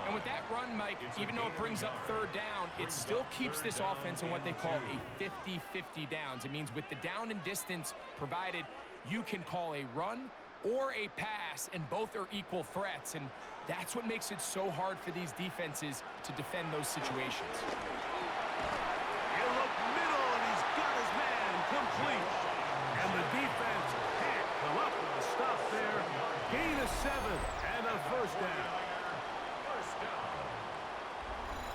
And with that run, Mike, even though it brings up third down, it still keeps this offense in what they call a 50-50 downs. It means with the down and distance provided, you can call a run or a pass, and both are equal threats. And that's what makes it so hard for these defenses to defend those situations. He'll look middle, and he's got his man complete. And the defense can't come up with a stop there. Gain of 7 and a first down.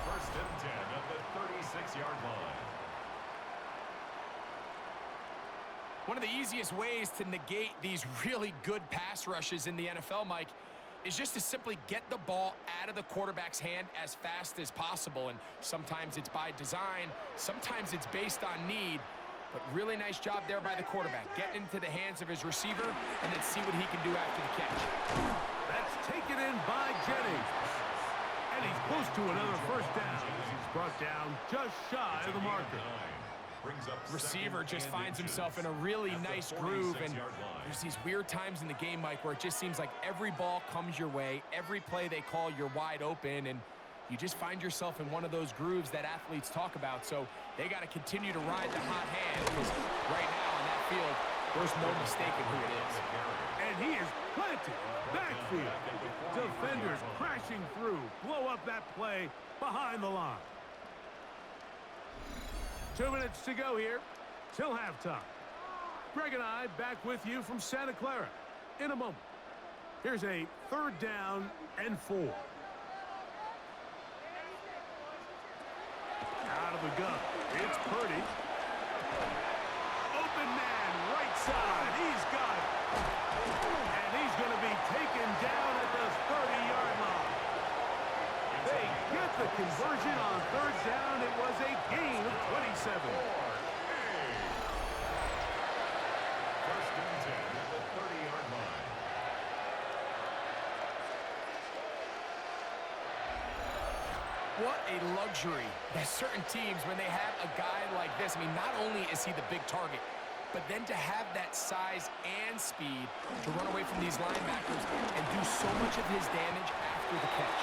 First and 10 at the 36-yard line. One of the easiest ways to negate these really good pass rushes in the NFL, Mike, is just to simply get the ball out of the quarterback's hand as fast as possible. And sometimes it's by design, sometimes it's based on need. But really nice job there by the quarterback, getting into the hands of his receiver and then see what he can do after the catch. That's taken in by Jennings. And he's close to another first down. He's brought down just shy of the marker. Receiver just finds himself in a really nice groove, and there's these weird times in the game, Mike, where it just seems like every ball comes your way, every play they call, you're wide open, and you just find yourself in one of those grooves that athletes talk about. So they got to continue to ride the hot hand, because right now in that field, there's no mistaking who it is. And he is planted in the backfield. Defenders crashing through, blow up that play behind the line. 2 minutes to go here till halftime. Greg and I back with you from Santa Clara in a moment. Here's a third down and 4. out of the gun. It's Purdy. Open man, right side. He's got it. And he's going to be taken down at the 30-yard line. They get the conversion on third down. It was a gain of 27. First and 10 at the 30-yard line. What a luxury. There's certain teams, when they have a guy like this, I mean, not only is he the big target, but then to have that size and speed to run away from these linebackers and do so much of his damage after the catch.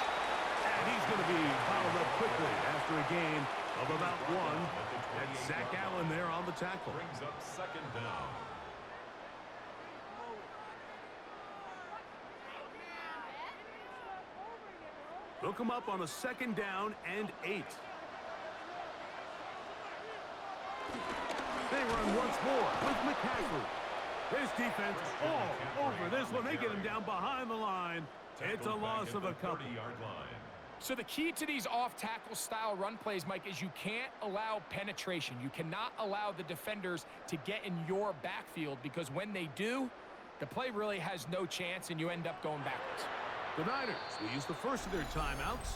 And he's going to be fouled up quickly after a gain of about one. And Zach Allen there on the tackle. Brings up second down. They'll come up on a second down and 8. They run once more with McCaffrey. This defense all over this one. They get him down behind the line. It's a loss of a couple. 30-yard line. So the key to these off-tackle style run plays, Mike, is you can't allow penetration. You cannot allow the defenders to get in your backfield, because when they do, the play really has no chance and you end up going backwards. The Niners will use the first of their timeouts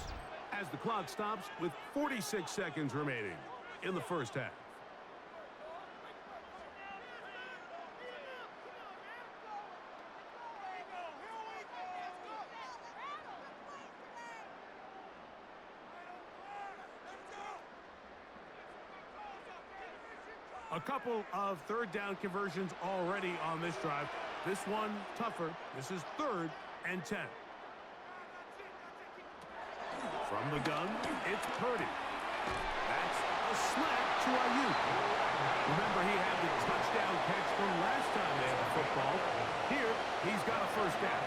as the clock stops with 46 seconds remaining in the first half. A couple of third down conversions already on this drive. This one tougher. This is 3rd and 10. From the gun, it's Purdy. That's a slant to Ayuk. Remember, he had the touchdown catch from last time they had the football. Here, he's got a first down.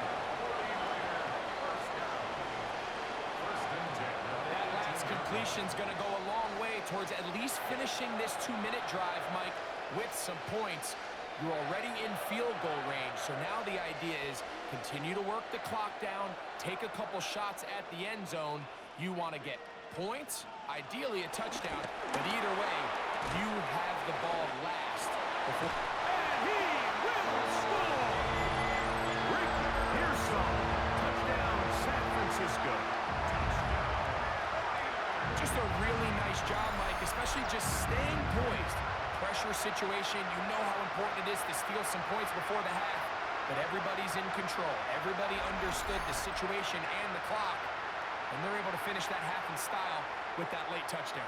That last completion's going to go a long way towards at least finishing this 2-minute drive, Mike, with some points. You're already in field goal range, so now the idea is continue to work the clock down, take a couple shots at the end zone. You want to get points, ideally a touchdown, but either way, you have the ball last. And he will score! Rick Pearson, touchdown San Francisco. Just a really nice job, Mike, especially just staying poised. Pressure situation, you know how important it is to steal some points before the half, but everybody's in control. Everybody understood the situation and the clock, and they're able to finish that half in style with that late touchdown.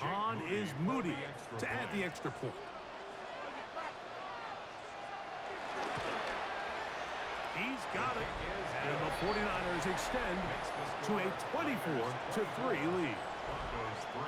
On is Moody to add the extra point. He's got it. And the 49ers extend to a 24-3 lead. Broncos 3.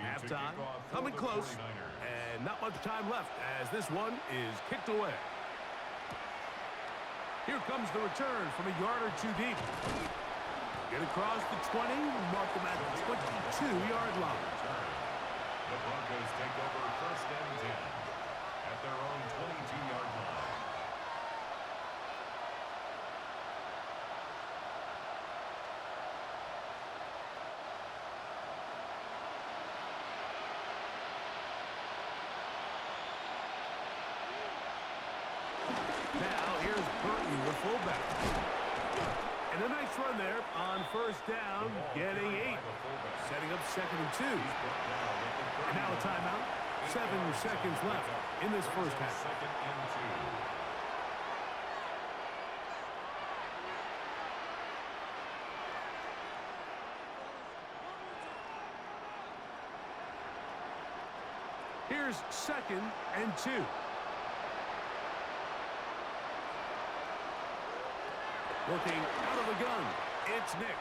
Halftime, coming close, and not much time left as this one is kicked away. Here comes the return from a yard or two deep. Get across the 20, mark them at the 22-yard line. The Broncos take over first and 10 at their own 22-yard line. Now here's Burton, the fullback. And a nice run there on first down, getting 8. Setting up 2nd and 2. And now a timeout. 7 seconds left in this first half. 2nd and 2. Here's 2nd and 2. Working out of the gun. It's Nix.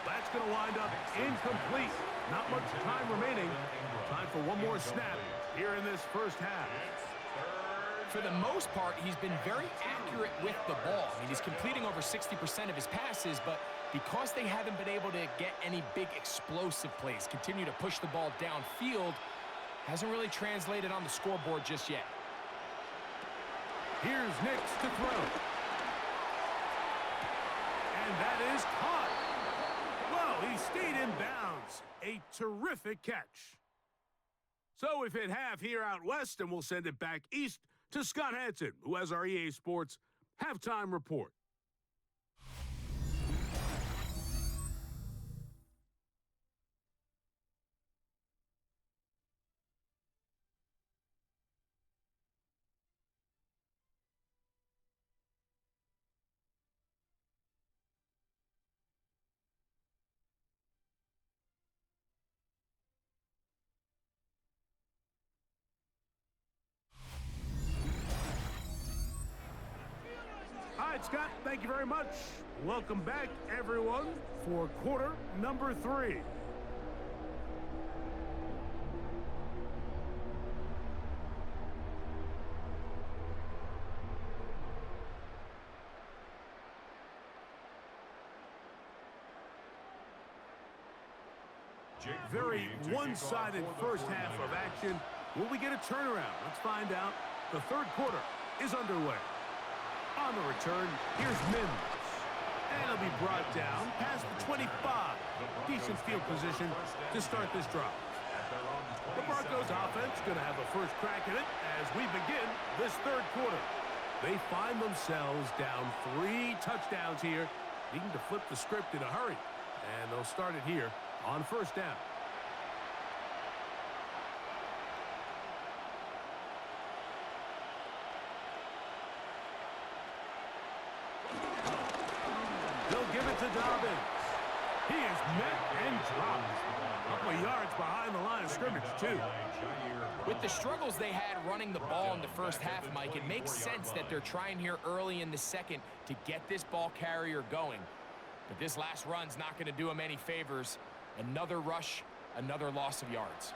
That's going to wind up incomplete. Not much time remaining. Time for one more snap here in this first half. For the most part, he's been very accurate with the ball. I mean, he's completing over 60% of his passes, but because they haven't been able to get any big explosive plays, continue to push the ball downfield, hasn't really translated on the scoreboard just yet. Here's Nix to throw. And that is caught. Well, he stayed in bounds. A terrific catch. So we've hit half here out west, and we'll send it back east to Scott Hanson, who has our EA Sports halftime report. All right, Scott, thank you very much. Welcome back, everyone, for quarter number 3. Very one-sided first half of action. Will we get a turnaround? Let's find out. The third quarter is underway. On the return, here's Mims. And it'll be brought down past the 25. Decent field position to start this drive. The Broncos offense going to have a first crack at it as we begin this third quarter. They find themselves down 3 touchdowns here, needing to flip the script in a hurry. And they'll start it here on first down. They'll give it to Dobbins. He is met and dropped. A couple of yards behind the line of scrimmage, too. With the struggles they had running the ball in the first half, Mike, it makes sense that they're trying here early in the second to get this ball carrier going. But this last run's not going to do him any favors. Another rush, another loss of yards.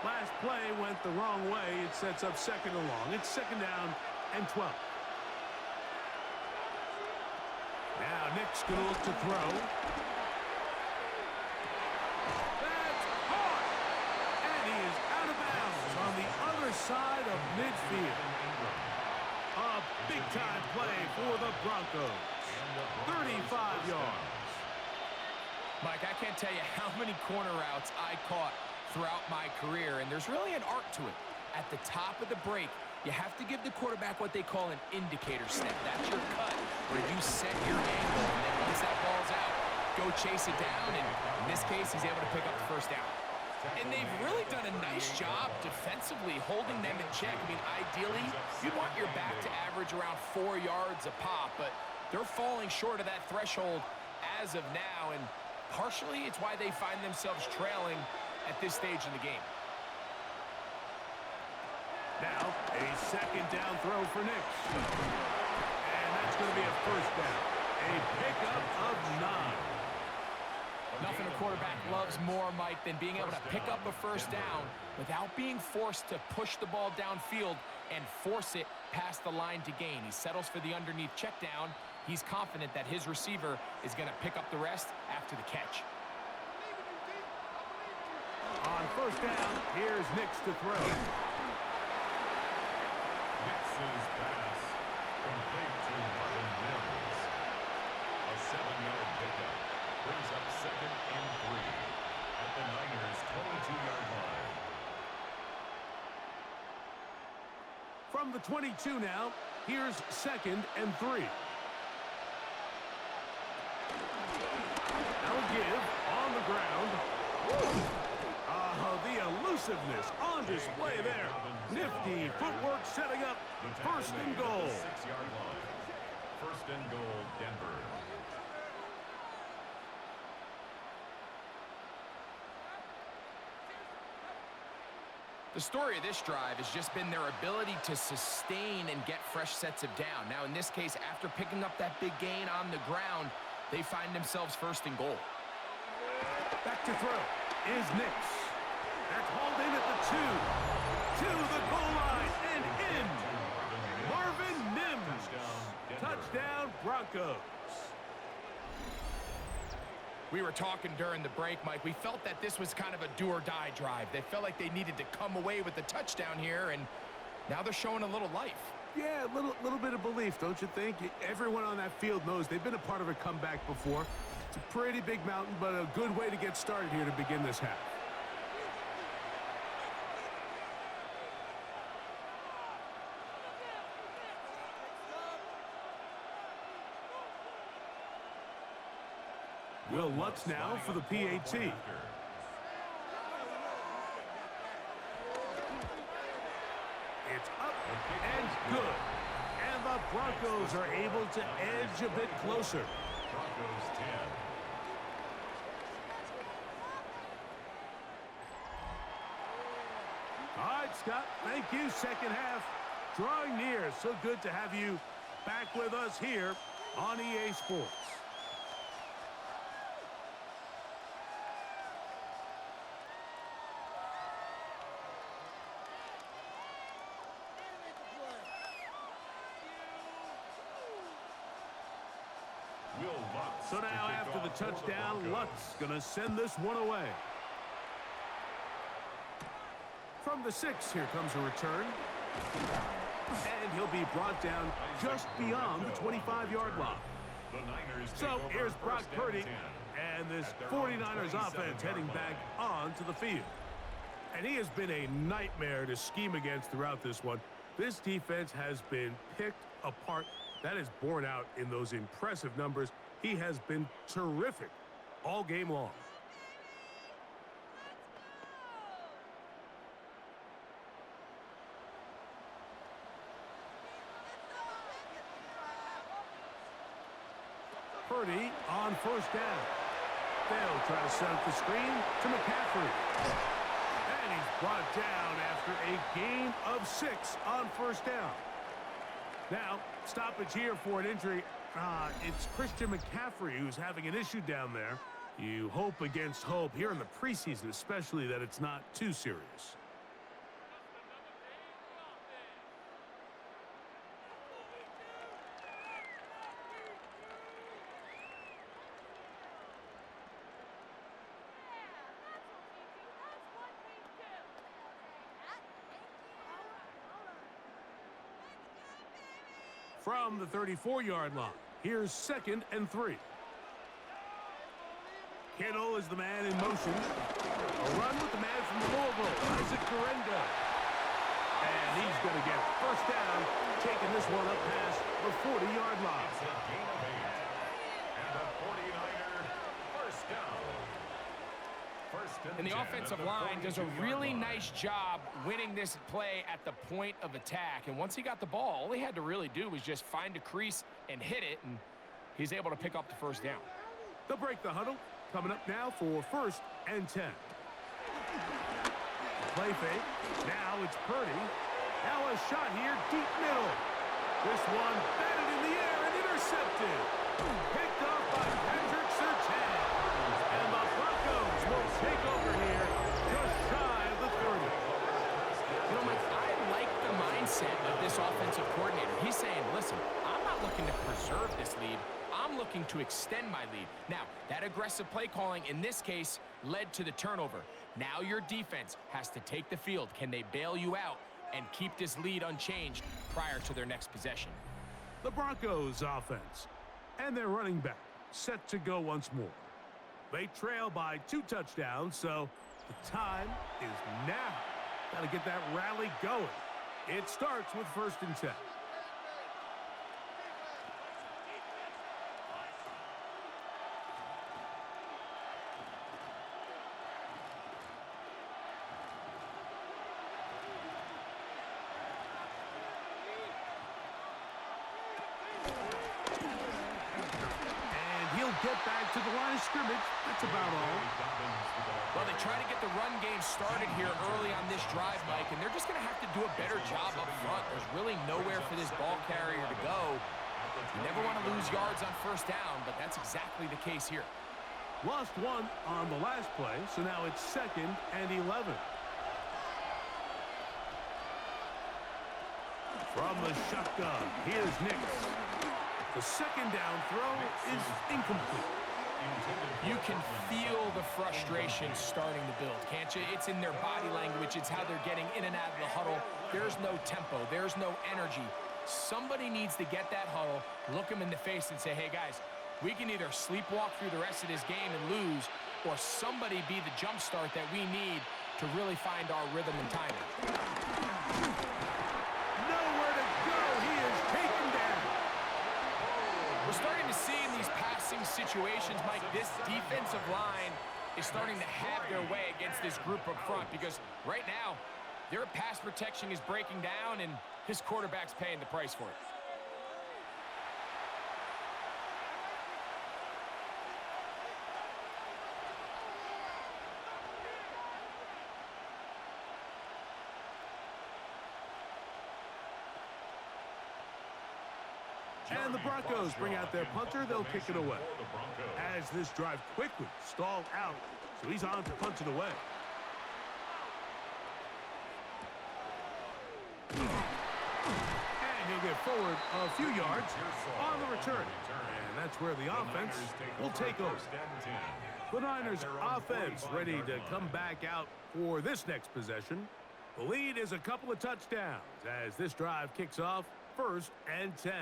Last play went the wrong way. It sets up second and long. It's second down and 12. Now Nick's going to look to throw. That's caught! And he is out of bounds on the other side of midfield. A big-time play for the Broncos. 35 yards. Mike, I can't tell you how many corner routes I caught throughout my career, and there's really an art to it. At the top of the break, you have to give the quarterback what they call an indicator step. That's your cut, where you set your angle, and then once that ball's out, go chase it down, and in this case, he's able to pick up the first down. And they've really done a nice job defensively holding them in check. I mean, ideally, you'd want your back to average around 4 yards a pop, but they're falling short of that threshold as of now, and partially it's why they find themselves trailing at this stage in the game. Now, a second down throw for Nix. And that's going to be a first down. A pickup of 9. Nothing a quarterback loves more, Mike, than being able to pick up a first down without being forced to push the ball downfield and force it past the line to gain. He settles for the underneath check down. He's confident that his receiver is going to pick up the rest after the catch. On first down, here's Nix to throw. Nix's pass complete to Martin Mims. A 7-yard pickup brings up second and 3 at the Niners' 22-yard line. From the 22 now, here's second and 3. That'll give on the ground. The elusiveness on display there. Nifty footwork setting up first and goal. 6-yard line. First and goal, Denver. The story of this drive has just been their ability to sustain and get fresh sets of down. Now, in this case, after picking up that big gain on the ground, they find themselves first and goal. Back to throw is Nix. That's hauled in at the 2. To the goal line and in. Marvin Mims. Touchdown, Broncos. We were talking during the break, Mike. We felt that this was kind of a do-or-die drive. They felt like they needed to come away with the touchdown here, and now they're showing a little life. Yeah, a little bit of belief, don't you think? Everyone on that field knows they've been a part of a comeback before. It's a pretty big mountain, but a good way to get started here to begin this half. Will Lutz now for the PAT. It's up and good. And the Broncos are able to edge a bit closer. Broncos 10. All right, Scott, thank you. Second half drawing near. So good to have you back with us here on EA Sports. So now after the touchdown, Lutz going to send this one away. From the 6, here comes a return. And he'll be brought down just beyond the 25-yard line. So here's Brock Purdy and this 49ers offense heading back onto the field. And he has been a nightmare to scheme against throughout this one. This defense has been picked apart. That is borne out in those impressive numbers. He has been terrific all game long. Purdy on first down. They'll try to set up the screen to McCaffrey. And he's brought down after a gain of 6 on first down. Now, stoppage here for an injury. It's Christian McCaffrey who's having an issue down there. You hope against hope here in the preseason, especially that it's not too serious. From the 34-yard line, here's 2nd and 3. Kittle is the man in motion. A run with the man from Louisville, Isaac Guerendo. And he's going to get first down, taking this one up past the 40-yard line. It's a gain of 8. And the 49er first down. And the offensive line does a really nice job winning this play at the point of attack. And once he got the ball, all he had to really do was just find a crease and hit it, and he's able to pick up the first down. They'll break the huddle. Coming up now for 1st and 10. Play fake. Now it's Purdy. Now a shot here, deep middle. This one batted in the air and intercepted. Picked up by Patrick Surtain. And the Broncos will take over here just shy of the 30. You know, Mike, I like the mindset of this offensive coordinator. He's saying, listen, I'm not looking to preserve this lead. I'm looking to extend my lead. Now, that aggressive play calling in this case led to the turnover. Now your defense has to take the field. Can they bail you out and keep this lead unchanged prior to their next possession? The Broncos offense and their running back set to go once more. They trail by 2 touchdowns, so the time is now. Got to get that rally going. It starts with 1st and 10. Get back to the line of scrimmage. That's about all. Well, they try to get the run game started here early on this drive, Mike, and they're just going to have to do a better job up front. There's really nowhere for this ball carrier to go. You never want to lose yards on first down, but that's exactly the case here. Lost one on the last play, so now it's 2nd and 11. From the shotgun, here's Nix. The second down throw is incomplete. You can feel the frustration starting to build, can't you? It's in their body language. It's how they're getting in and out of the huddle. There's no tempo. There's no energy. Somebody needs to get that huddle, look them in the face and say, hey, guys, we can either sleepwalk through the rest of this game and lose, or somebody be the jump start that we need to really find our rhythm and timing. Nowhere to go. He is taken down. We're starting to see in these passing situations, Mike, this defensive line is starting to have their way against this group up front, because right now their pass protection is breaking down and his quarterback's paying the price for it. And the Broncos bring out their punter. They'll kick it away. As this drive quickly stalled out, so he's on to punch it away. And he'll get forward a few yards on the return. And that's where the offense will take over. The Niners offense ready to come back out for this next possession. The lead is a couple of touchdowns as this drive kicks off 1st and 10.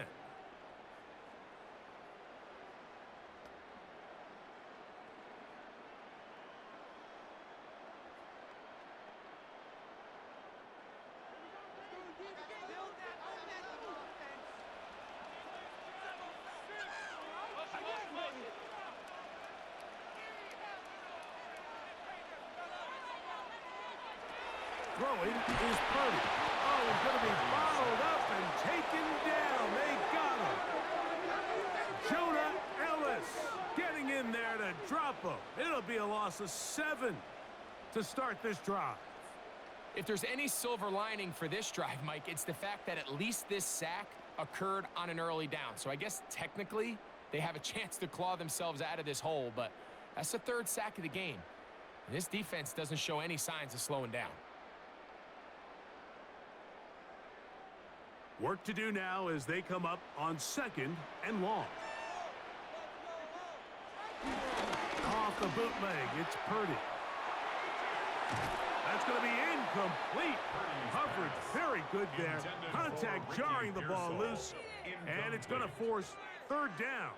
Throwing is Purdy. Oh, he's going to be bottled up and taken down. They got him. Jonah Ellis getting in there to drop him. It'll be a loss of 7 to start this drive. If there's any silver lining for this drive, Mike, it's the fact that at least this sack occurred on an early down. So I guess technically they have a chance to claw themselves out of this hole, but that's the 3rd sack of the game. And this defense doesn't show any signs of slowing down. Work to do now as they come up on 2nd and long. Off the bootleg, it's Purdy. That's going to be incomplete. Coverage very good there. Contact jarring the ball loose, and it's going to force 3rd down.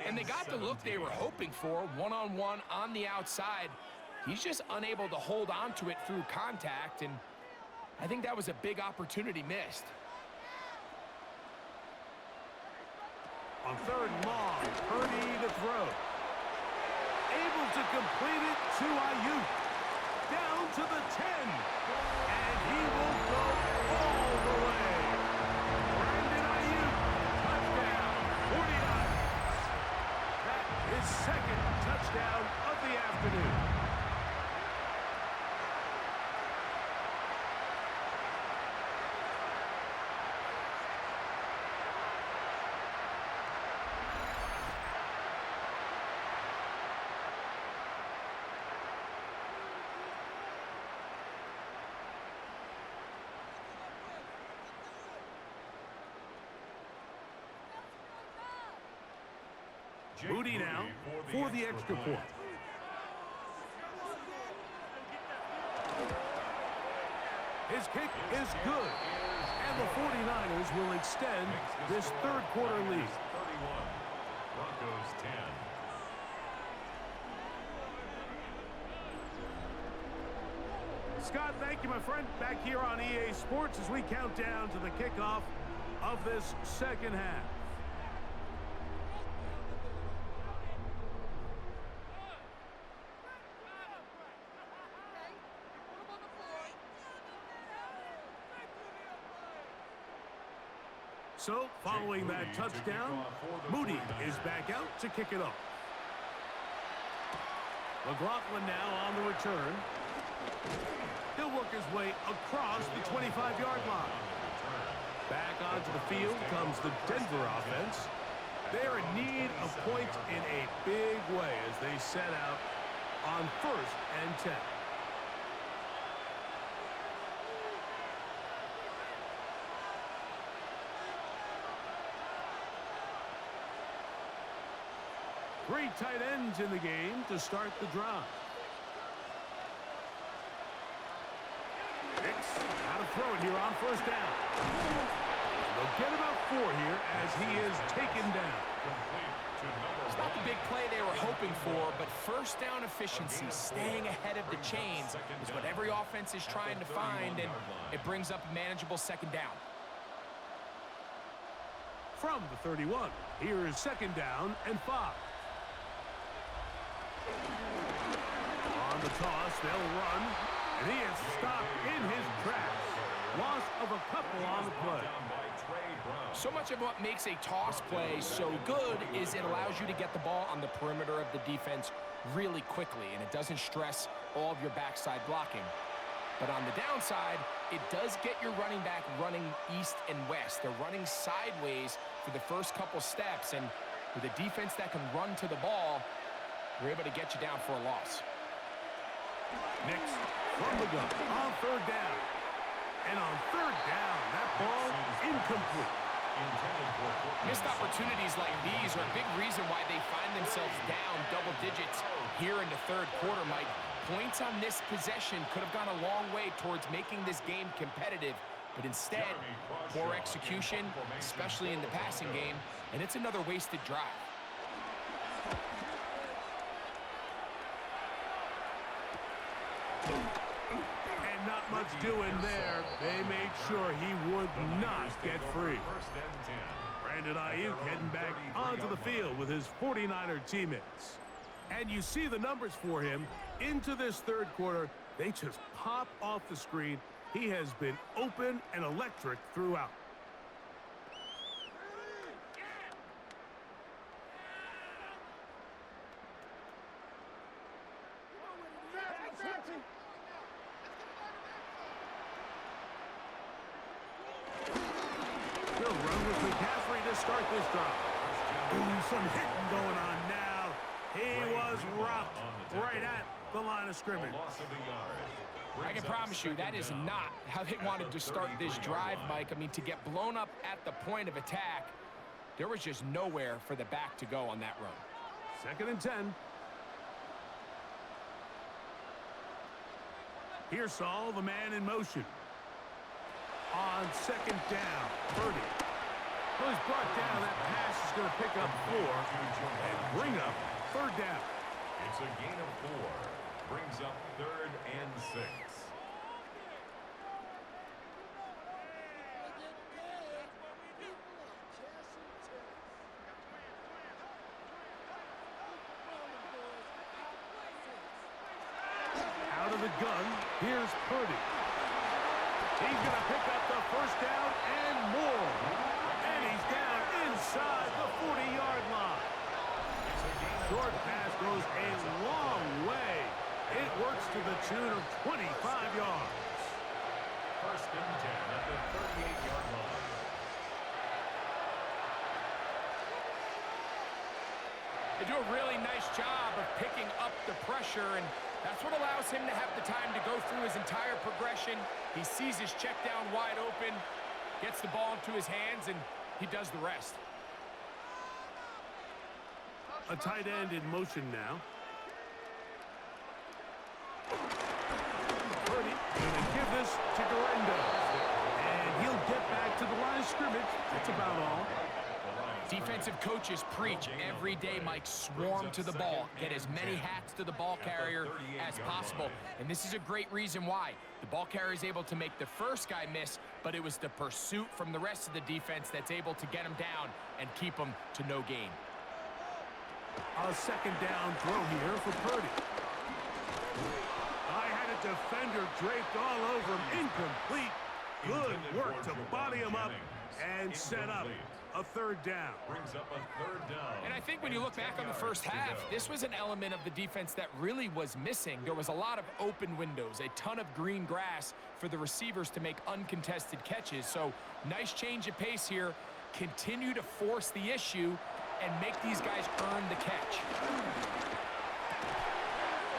And they got the look they were hoping for, one-on-one on the outside. He's just unable to hold on to it through contact, and I think that was a big opportunity missed. On 3rd and long, Purdy to throw. Able to complete it to Ayuk. Down to the 10. And he will go all the way. Brandon Ayuk, touchdown, 49. That is 2nd touchdown of the afternoon. Moody now for the extra point. His kick is good. And the 49ers will extend this 3rd quarter lead. 31. Broncos 10. Scott, thank you, my friend. Back here on EA Sports as we count down to the kickoff of this 2nd half. So, following that touchdown, Moody is back out to kick it off. McLaughlin now on the return. He'll work his way across the 25-yard line. Back onto the field comes the Denver offense. They're in need of points in a big way as they set out on 1st and 10. Three tight ends in the game to start the drive. Hicks out of throw it here on 1st down. They'll get about 4 here as he is taken down. It's not the big play they were hoping for, but 1st down efficiency, staying ahead of the chains, is what every offense is trying to find, and it brings up a manageable 2nd down. From the 31, here is 2nd down and 5. On the toss, they'll run, and he is stopped in his tracks. Loss of a couple on the play. So much of what makes a toss play so good is it allows you to get the ball on the perimeter of the defense really quickly, and it doesn't stress all of your backside blocking. But on the downside, it does get your running back running east and west. They're running sideways for the first couple steps, and with a defense that can run to the ball, we're able to get you down for a loss. Next, from the gun, on 3rd down. And on 3rd down, that ball incomplete. Missed opportunities like these are a big reason why they find themselves down double digits here in the 3rd quarter, Mike. Points on this possession could have gone a long way towards making this game competitive, but instead, poor execution, especially in the passing game, and it's another wasted drive. And not much doing there. They made sure he would not get free. Brandon Ayuk heading back onto the field with his 49er teammates. And you see the numbers for him into this 3rd quarter. They just pop off the screen. He has been open and electric throughout. He'll run with McCaffrey to start this drive. Ooh, some hitting going on now. He was rocked right at the line of scrimmage. I can promise you that is not how they wanted to start this drive, Mike. I mean, to get blown up at the point of attack, there was just nowhere for the back to go on that run. 2nd and 10. Here's Saul, the man in motion. On 2nd down, Purdy. Well, he's brought down. That pass is going to pick up 4 and bring up 3rd down. It's a gain of 4. Brings up 3rd and 6. Out of the gun, here's Purdy. He's going to pick up the 1st down and more. And he's down inside the 40-yard line. Short pass goes a long way. It works to the tune of 25 yards. 1st and 10 at the 38-yard line. They do a really nice job of picking up the pressure, and that's what allows him to have the time to go through his entire progression. He sees his check down wide open, gets the ball into his hands, and he does the rest. A tight end in motion now. Purdy going to give this to Garendo. And he'll get back to the line of scrimmage. That's about all. Defensive coaches preach every day, Mike, swarm to the ball. Get as many hats to the ball carrier as possible. And this is a great reason why. The ball carrier is able to make the first guy miss, but it was the pursuit from the rest of the defense that's able to get him down and keep him to no gain. A 2nd down throw here for Purdy. I had a defender draped all over him. Incomplete. Good work to body him up And set up a third down. Brings up a third down. And I think when you look back on the first half, this was an element of the defense that really was missing. There was a lot of open windows, a ton of green grass for the receivers to make uncontested catches. So nice change of pace here. Continue to force the issue and make these guys earn the catch.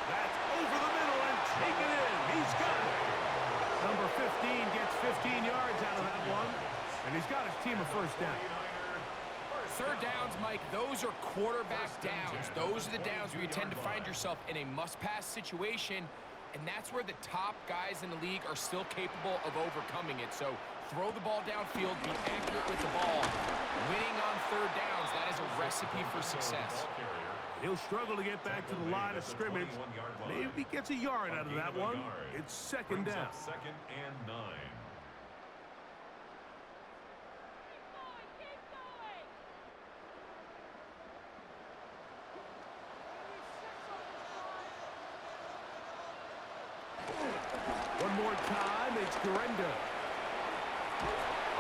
That's over the middle and taken in. He's got it. Number 15 gets 15 yards out of that one. And he's got his team a first down. Third downs, Mike, those are quarterback downs. Those are the downs where you tend to find yourself in a must-pass situation, and that's where the top guys in the league are still capable of overcoming it. So throw the ball downfield, be accurate with the ball. Winning on third downs, that is a recipe for success. He'll struggle to get back to the line of scrimmage. Maybe he gets a yard out of that one. It's second down. Second and 9. One more time, it's Durenda.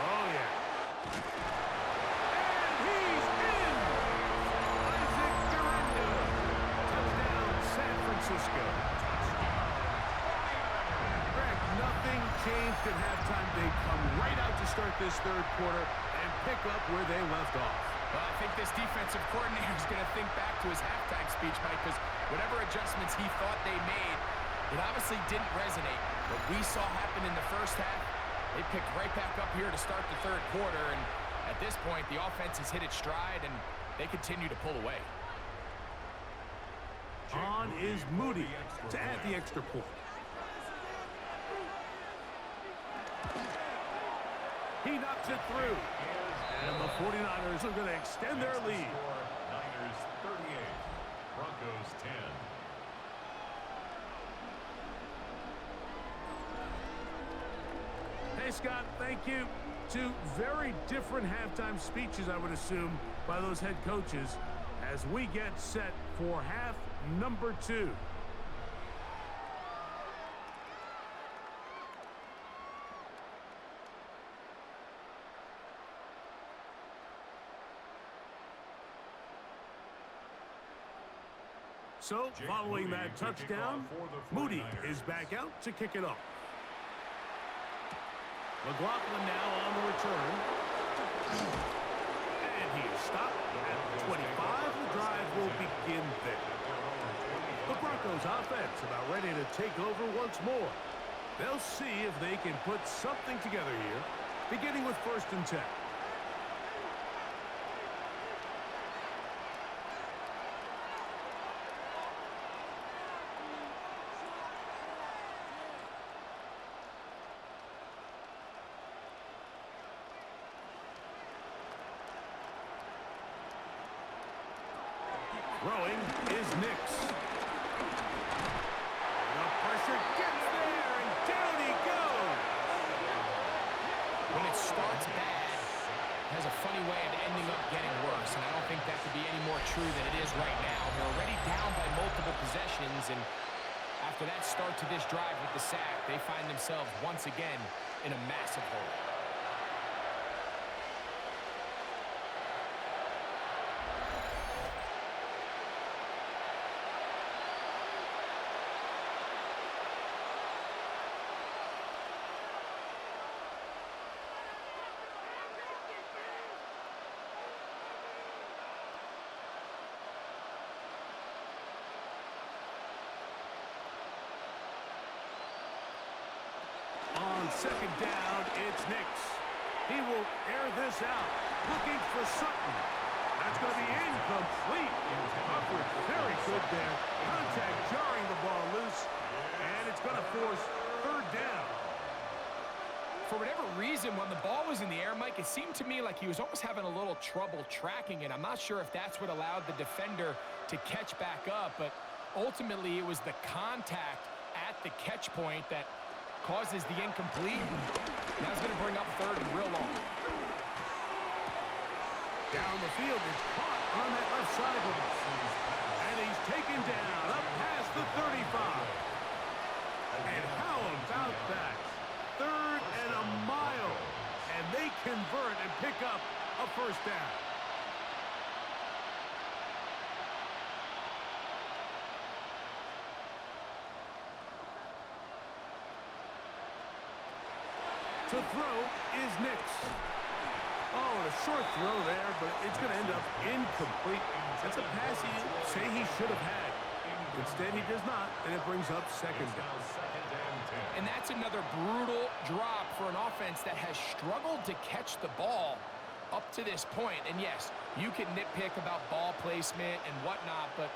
Oh, yeah. And he's in! Isaac Durenda. Touchdown, San Francisco. Greg, nothing changed at halftime. They come right out to start this third quarter and pick up where they left off. Well, I think this defensive coordinator is going to think back to his halftime speech, Mike, because whatever adjustments he thought they made, it obviously didn't resonate. What we saw happen in the first half, they picked right back up here to start the third quarter, and at this point, the offense has hit its stride, and they continue to pull away. On is Moody to add the extra point. He knocks it through. And the 49ers are going to extend their lead. Niners 38, Broncos 10. Hey, Scott, thank you. Two very different halftime speeches, I would assume, by those head coaches as we get set for half number 2. So, following that touchdown, Moody is back out to kick it off. McLaughlin now on the return. And he is stopped at 25. The drive will begin there. The Broncos offense about ready to take over once more. They'll see if they can put something together here, beginning with 1st and 10. Throwing is Nix. The pressure gets there, and down he goes. When it starts bad, it has a funny way of ending up getting worse, and I don't think that could be any more true than it is right now. They're already down by multiple possessions, and after that start to this drive with the sack, they find themselves once again in a massive hole. On 2nd down, it's Nix. He will air this out, looking for Sutton. That's going to be incomplete. Awkward, very good there. Contact jarring the ball loose, and it's going to force 3rd down. For whatever reason, when the ball was in the air, Mike, it seemed to me like he was almost having a little trouble tracking it. I'm not sure if that's what allowed the defender to catch back up, but ultimately it was the contact at the catch point that causes the incomplete. Now it's going to bring up 3rd and real long. Down the field, it's caught on that left sideline. And he's taken down up past the 35. And how about that? 3rd and a mile. And they convert and To throw is Nix. Oh, and a short throw there, but it's going to end up incomplete. That's a pass you say he should have had. Instead, he does not, and it brings up second down. And that's another brutal drop for an offense that has struggled to catch the ball up to this point. And yes, you can nitpick about ball placement and whatnot, but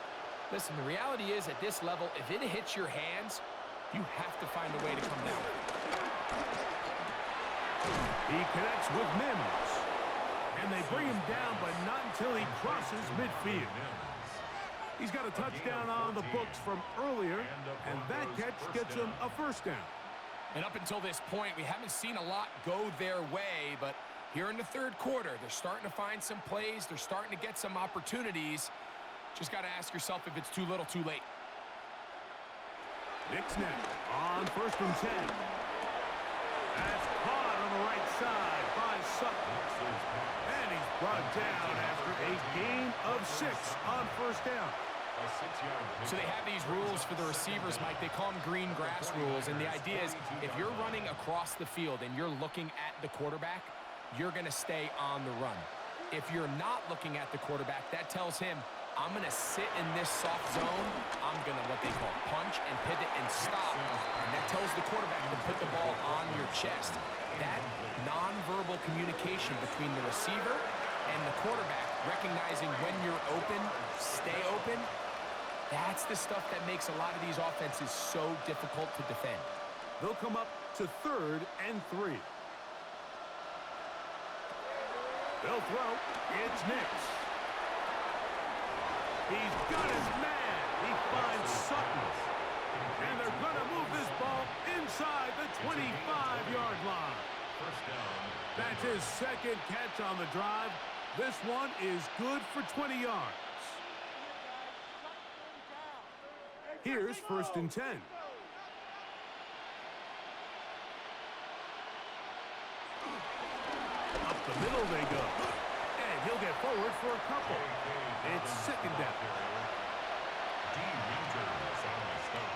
listen, the reality is at this level, if it hits your hands, you have to find a way to come down. He connects with Mims. And they bring him down, but not until he crosses midfield. He's got a touchdown on the books from earlier, and that catch gets him a first down. And up until this point, we haven't seen a lot go their way, but here in the third quarter, they're starting to find some plays. They're starting to get some opportunities. Just got to ask yourself if it's too little, too late. Nix now on 1st and 10. That's caught on the right side by Sutton. And he's brought down after a gain of 6 on 1st down. So they have these rules for the receivers, Mike. They call them green grass rules. And the idea is if you're running across the field and you're looking at the quarterback, you're going to stay on the run. If you're not looking at the quarterback, that tells him, I'm going to sit in this soft zone. I'm going to what they call punch and pivot and stop. And that tells the quarterback to put the ball on your chest. That nonverbal communication between the receiver and the quarterback, recognizing when you're open, stay open, that's the stuff that makes a lot of these offenses so difficult to defend. They'll come up to 3rd and 3. They'll throw. It's Nix. He's got his man. He finds Sutton. And they're going to move this ball inside the 25-yard line. First down. That's his second catch on the drive. This one is good for 20 yards. Here's 1st and 10. Up the middle they go. And he'll get forward for a couple. It's 2nd down. D. Rangers on the stop.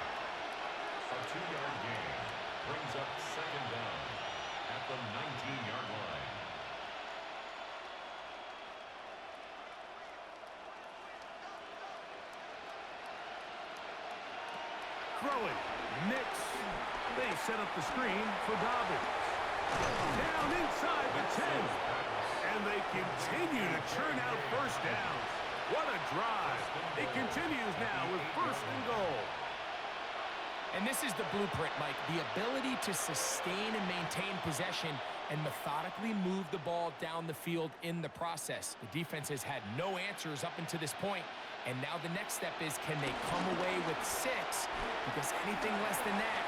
A 2-yard gain brings up 2nd down at the 19-yard line. Throwing. Nix. They set up the screen for Dobbins. Down inside the 10. And they continue to churn out first downs. What a drive. It continues now with 1st and goal. And this is the blueprint, Mike. The ability to sustain and maintain possession and methodically move the ball down the field in the process. The defense has had no answers up until this point. And now the next step is, can they come away with 6? Because anything less than that,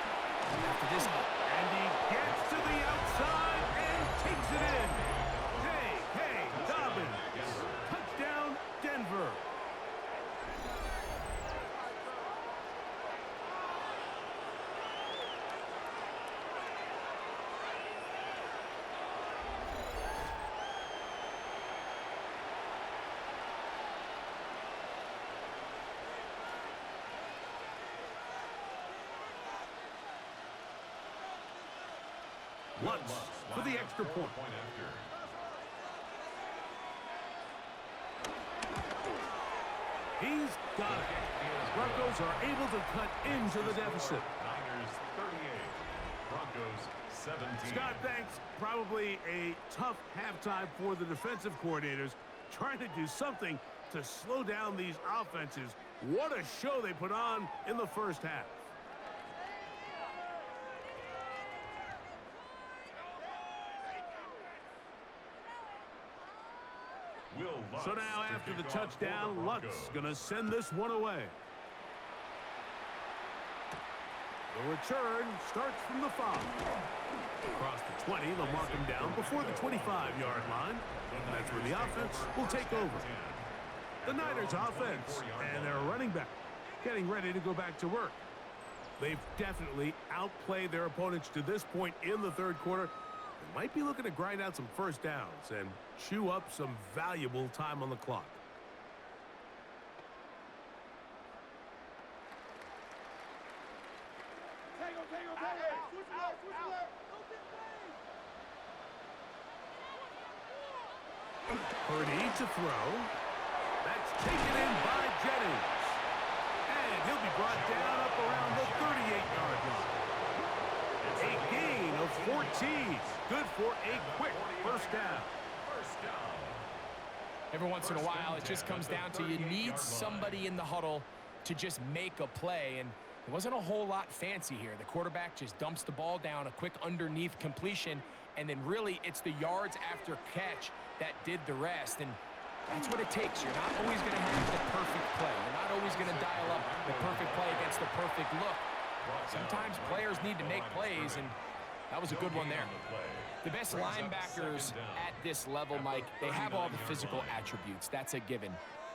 after this, and he gets to the outside and takes it in. Hey, Dobbins. Touchdown, Denver. Lutz for the extra point. He's got it. Broncos are able to cut into the deficit. Niners 38, Broncos 17. Scott, thanks. Probably a tough halftime for the defensive coordinators, trying to do something to slow down these offenses. What a show they put on in the first half. So now after the touchdown, Lutz going to send this one away. The return starts from the 5. Across the 20, they'll mark him down before the 25-yard line. And that's where the offense will take over. The Niners offense and their running back getting ready to go back to work. They've definitely outplayed their opponents to this point in the third quarter. They might be looking to grind out some first downs and chew up some valuable time on the clock. Purdy to throw. That's taken in by Jennings. And he'll be brought down up around the 38-yard line. A gain of 14. Good for a quick first down. Every once in a while, it just comes down to you need somebody in the huddle to just make a play. And it wasn't a whole lot fancy here. The quarterback just dumps the ball down, a quick underneath completion, and then really it's the yards after catch that did the rest. And that's what it takes. You're not always going to have the perfect play. You're not always going to dial up the perfect play against the perfect look. Sometimes players need to make plays, and that was a good one there. The best linebackers at this level, Mike, they have all the physical attributes. That's a given.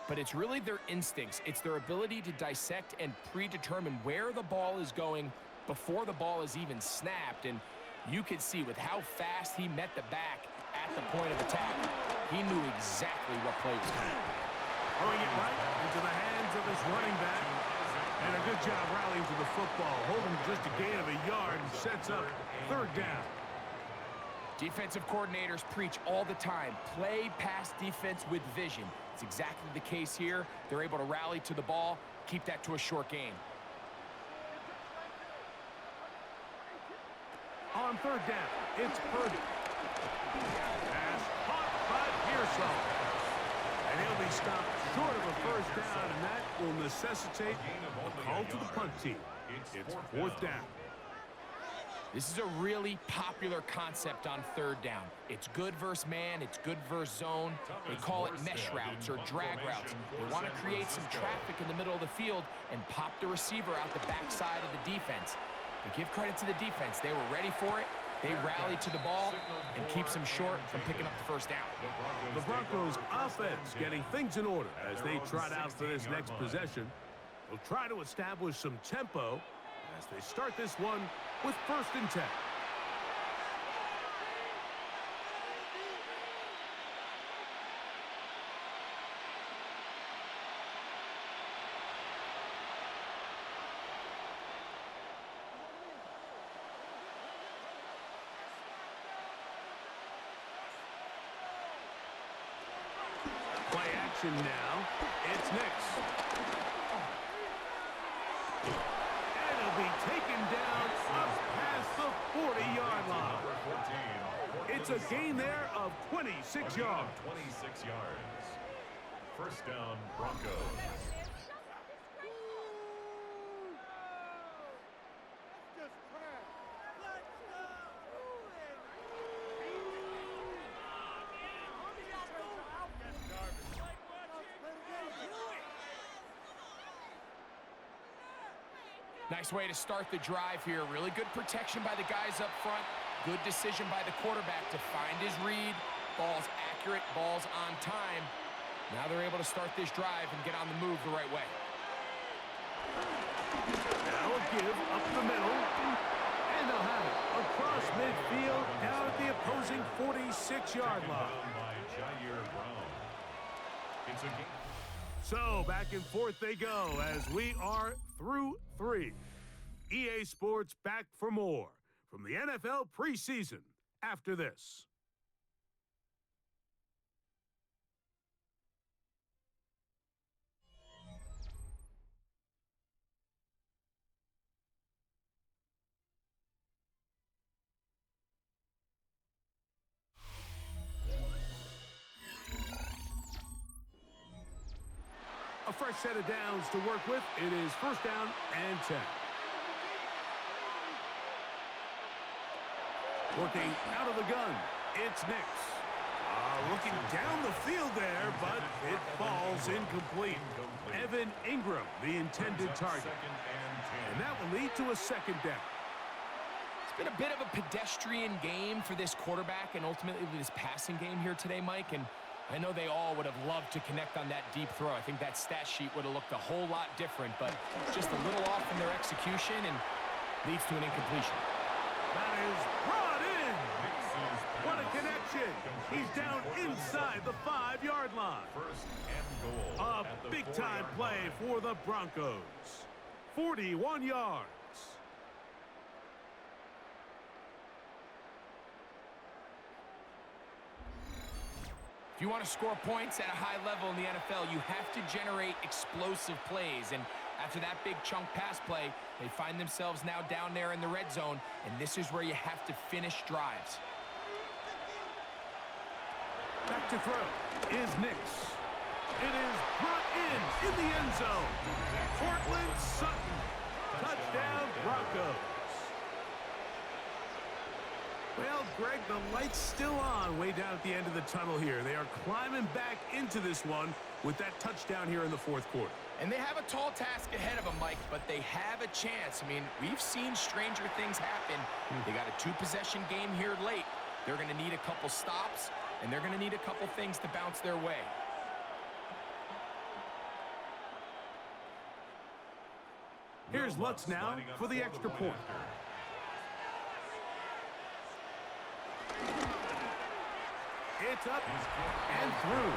But it's really their instincts. It's their ability to dissect and predetermine where the ball is going before the ball is even snapped. And you could see with how fast he met the back at the point of attack, he knew exactly what play was coming. Throwing it right into the hands of his running back. And a good job rallying to the football, holding just a gain of a yard and sets up third down. Defensive coordinators preach all the time, play pass defense with vision. It's exactly the case here. They're able to rally to the ball, keep that to a short gain. On third down, it's Purdy. Pass caught by Pearson. And he'll be stopped short of a first down, and that will necessitate a call to the punt team. It's fourth down. This is a really popular concept on third down. It's good versus man, it's good versus zone. They call it mesh routes or drag routes. They want to create some traffic in the middle of the field and pop the receiver out the backside of the defense. But give credit to the defense. They were ready for it. They rallied to the ball and keeps them short from picking up the first down. The Broncos offense getting things in order as they trot out for this next possession. They'll try to establish some tempo as they start this one with 1st and 10. Play action now. It's Nix. And he'll be taken down up past the 40-yard line. It's a gain there of 26 yards. 26 yards. First down, Broncos. Nice way to start the drive here. Really good protection by the guys up front. Good decision by the quarterback to find his read. Ball's accurate, ball's on time. Now they're able to start this drive and get on the move the right way. Now a give up the middle. And they'll have it across midfield down at the opposing 46-yard line. So back and forth they go as we are through 3. EA Sports back for more from the NFL preseason after this. A fresh set of downs to work with. It is 1st down and 10. Working out of the gun, it's Nix. Looking down the field there, but it falls incomplete. Evan Ingram, the intended target. And that will lead to a 2nd down. It's been a bit of a pedestrian game for this quarterback and ultimately this passing game here today, Mike. And I know they all would have loved to connect on that deep throw. I think that stat sheet would have looked a whole lot different, but just a little off in their execution and leads to an incompletion. That is brought in. What a connection. He's down inside the 5-yard line. First and goal. A big-time play for the Broncos. 41 yards. If you want to score points at a high level in the NFL, you have to generate explosive plays. And after that big chunk pass play, they find themselves now down there in the red zone, and this is where you have to finish drives. Back to throw is Nix. It is brought in the end zone. Cortland Sutton. Touchdown, Broncos. Well, Greg, the light's still on way down at the end of the tunnel here. They are climbing back into this one with that touchdown here in the fourth quarter. And they have a tall task ahead of them, Mike, but they have a chance. I mean, we've seen stranger things happen. They got a two-possession game here late. They're going to need a couple stops, and they're going to need a couple things to bounce their way. Here's Lutz now for the extra point. It's up and through.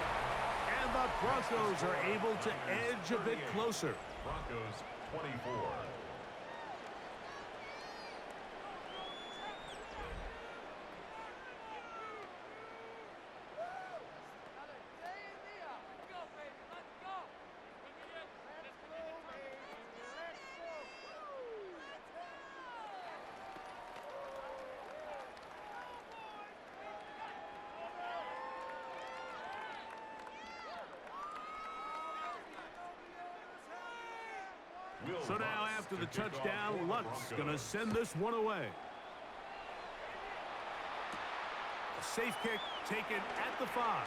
And the Broncos are able to edge a bit closer. Broncos 24. So now after the touchdown, Lutz going to send this one away. A safe kick taken at the 5.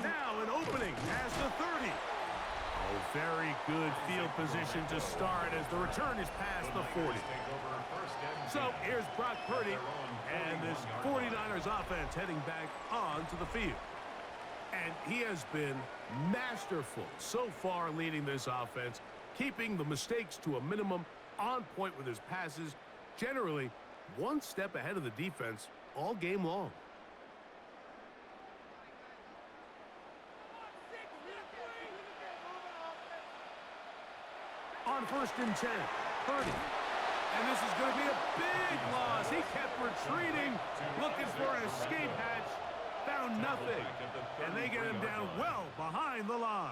Now an opening past the 30. Oh, very good field position to start as the return is past the 40. So here's Brock Purdy and this 49ers offense heading back onto the field. And he has been masterful so far leading this offense, keeping the mistakes to a minimum, on point with his passes, generally one step ahead of the defense all game long. On 1st and 10, Purdy. And this is going to be a big loss. He kept retreating, looking for an escape hatch, found nothing. And they get him down well behind the line.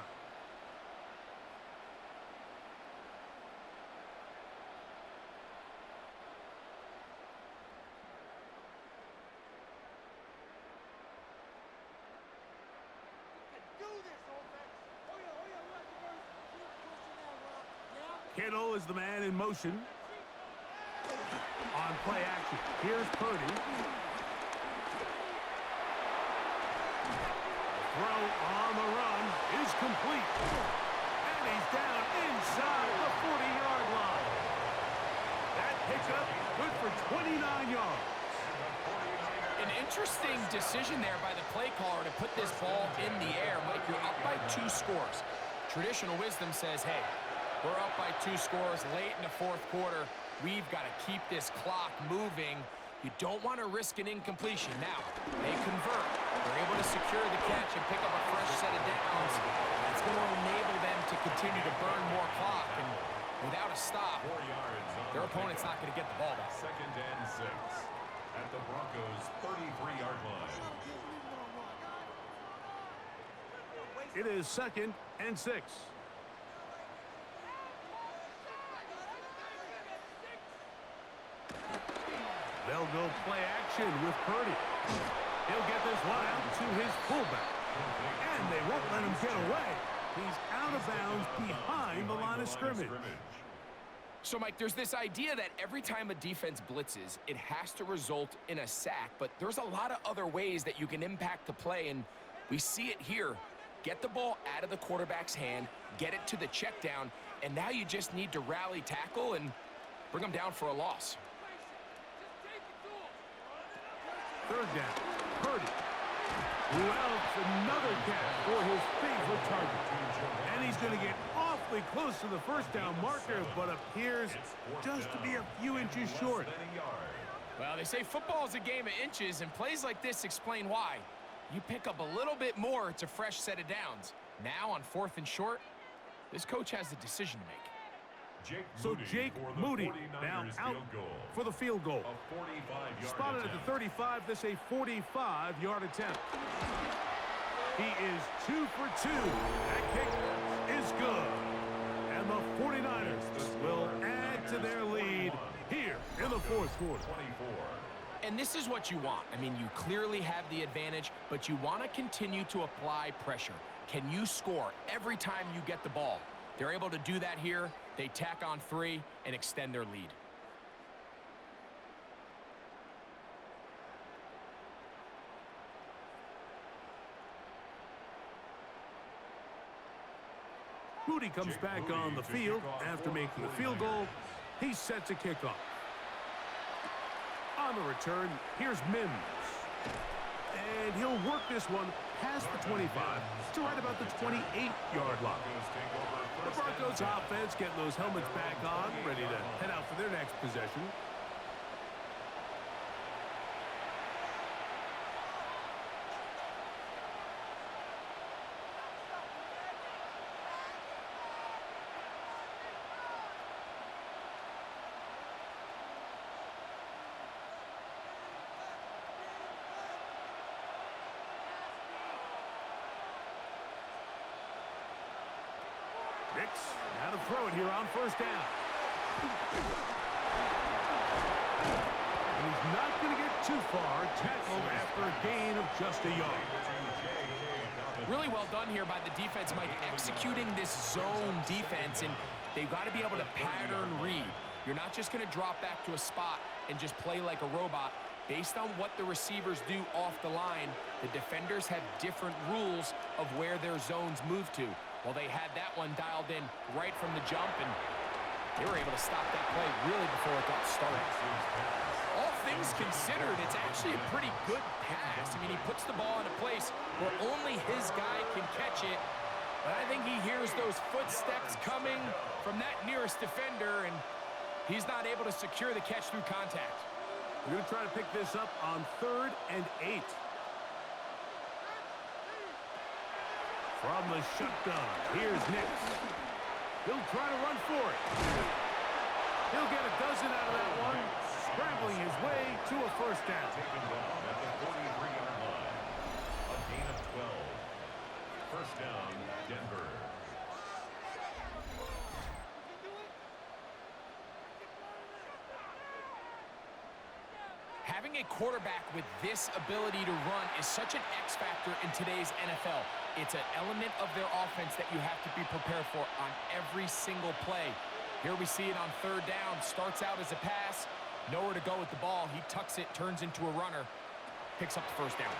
Kittle is the man in motion. On play action, here's Purdy. Throw on the run is complete. And he's down inside the 40-yard line. That pickup good for 29 yards. An interesting decision there by the play caller to put this ball in the air. Mike, you're up by 2 scores. Traditional wisdom says, hey, we're up by 2 scores late in the fourth quarter. We've got to keep this clock moving. You don't want to risk an incompletion. Now, they convert. They're able to secure the catch and pick up a fresh set of downs. That's going to enable them to continue to burn more clock. And without a stop, their opponent's not going to get the ball back. 2nd and 6 at the Broncos' 33-yard line. It is 2nd and 6. They'll go play action with Purdy. He'll get this one out to his fullback. And they won't let him get away. He's out of bounds behind the line of scrimmage. So, Mike, there's this idea that every time a defense blitzes, it has to result in a sack. But there's a lot of other ways that you can impact the play, and we see it here. Get the ball out of the quarterback's hand, get it to the check down, and now you just need to rally tackle and bring them down for a loss. 3rd down, Purdy. Routs another catch for his favorite target. And he's going to get awfully close to the first down marker, but appears just to be a few inches short. Well, they say football is a game of inches, and plays like this explain why. You pick up a little bit more, it's a fresh set of downs. Now on 4th and short, this coach has a decision to make. Jake Moody now out for the field goal. Spotted at the 35, this a 45-yard attempt. He is 2 for 2. That kick is good. And the 49ers will add to their lead here in the fourth quarter. And this is what you want. I mean, you clearly have the advantage, but you want to continue to apply pressure. Can you score every time you get the ball? They're able to do that here. They tack on 3 and extend their lead. Rudy comes back on the field after making the field goal. He sets a kickoff. On the return, here's Mims. And he'll work this one past the 25 to right about the 28-yard line. The Broncos offense getting those helmets back on, ready to head out for their next possession. Now to throw it here on first down. And he's not going to get too far. Tackled after a gain of just a yard. Really well done here by the defense, Mike, executing this zone defense, and they've got to be able to pattern read. You're not just going to drop back to a spot and just play like a robot. Based on what the receivers do off the line, the defenders have different rules of where their zones move to. Well, they had that one dialed in right from the jump, and they were able to stop that play really before it got started. All things considered, it's actually a pretty good pass. I mean, he puts the ball in a place where only his guy can catch it, but I think he hears those footsteps coming from that nearest defender, and he's not able to secure the catch through contact. We're going to try to pick this up on 3rd and 8. From the shotgun, here's Nix. He'll try to run for it. He'll get a dozen out of that one, scrambling his way to a first down. Taken down at the 43-yard line. A gain of 12. First down, Denver. Having a quarterback with this ability to run is such an X factor in today's NFL. It's an element of their offense that you have to be prepared for on every single play. Here we see it on 3rd down. Starts out as a pass. Nowhere to go with the ball. He tucks it, turns into a runner. Picks up the first down.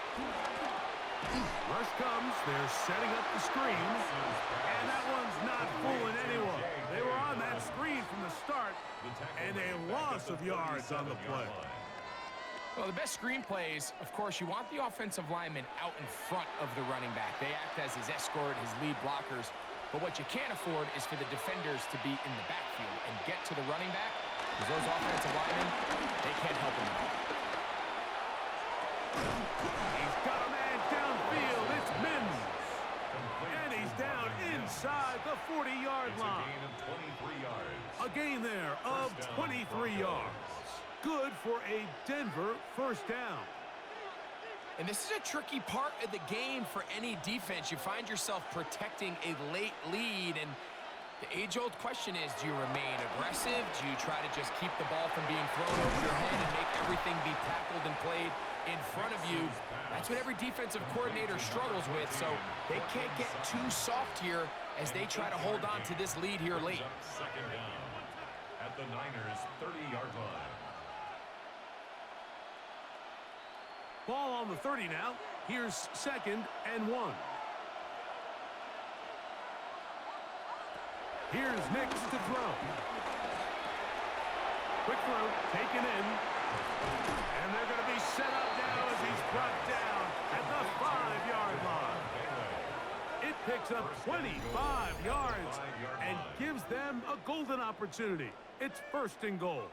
Rush comes. They're setting up the screen. And that one's not fooling anyone. They were on that screen from the start. And a loss of yards on the play. Well, the best screen plays, of course, you want the offensive lineman out in front of the running back. They act as his escort, his lead blockers. But what you can't afford is for the defenders to be in the backfield and get to the running back, because those offensive linemen, they can't help him out. He's got a man downfield. It's Mims. And he's down inside the 40-yard line. A gain there of 23 yards. Good for a Denver first down. And this is a tricky part of the game for any defense. You find yourself protecting a late lead, and the age-old question is, do you remain aggressive? Do you try to just keep the ball from being thrown over your head and make everything be tackled and played in front of you? That's what every defensive coordinator struggles with, so they can't get too soft here as they try to hold on to this lead here late. Second down at the Niners' 30-yard line. Ball on the 30 now. Here's 2nd and 1. Here's Nix to throw. Quick throw, taken in. And they're going to be set up now as he's brought down at the 5-yard line. It picks up 25 yards and gives them a golden opportunity. It's 1st and goal.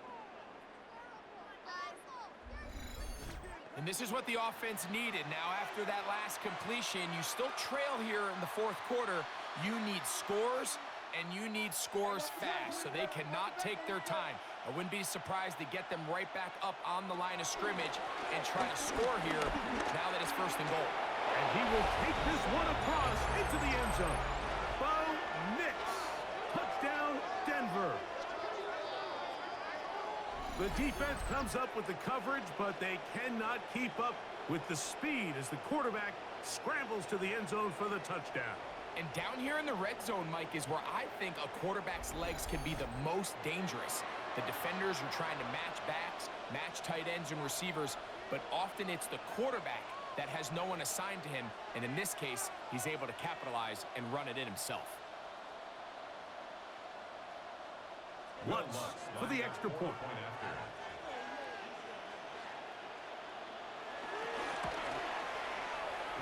And this is what the offense needed. Now, after that last completion, you still trail here in the 4th quarter. You need scores, and you need scores fast, so they cannot take their time. I wouldn't be surprised to get them right back up on the line of scrimmage and try to score here now that it's 1st and goal. And he will take this one across into the end zone. Bo Nix. Touchdown, Denver. The defense comes up with the coverage, but they cannot keep up with the speed as the quarterback scrambles to the end zone for the touchdown. And down here in the red zone, Mike, is where I think a quarterback's legs can be the most dangerous. The defenders are trying to match backs, match tight ends and receivers, but often it's the quarterback that has no one assigned to him, and in this case, he's able to capitalize and run it in himself. Lutz for the extra point.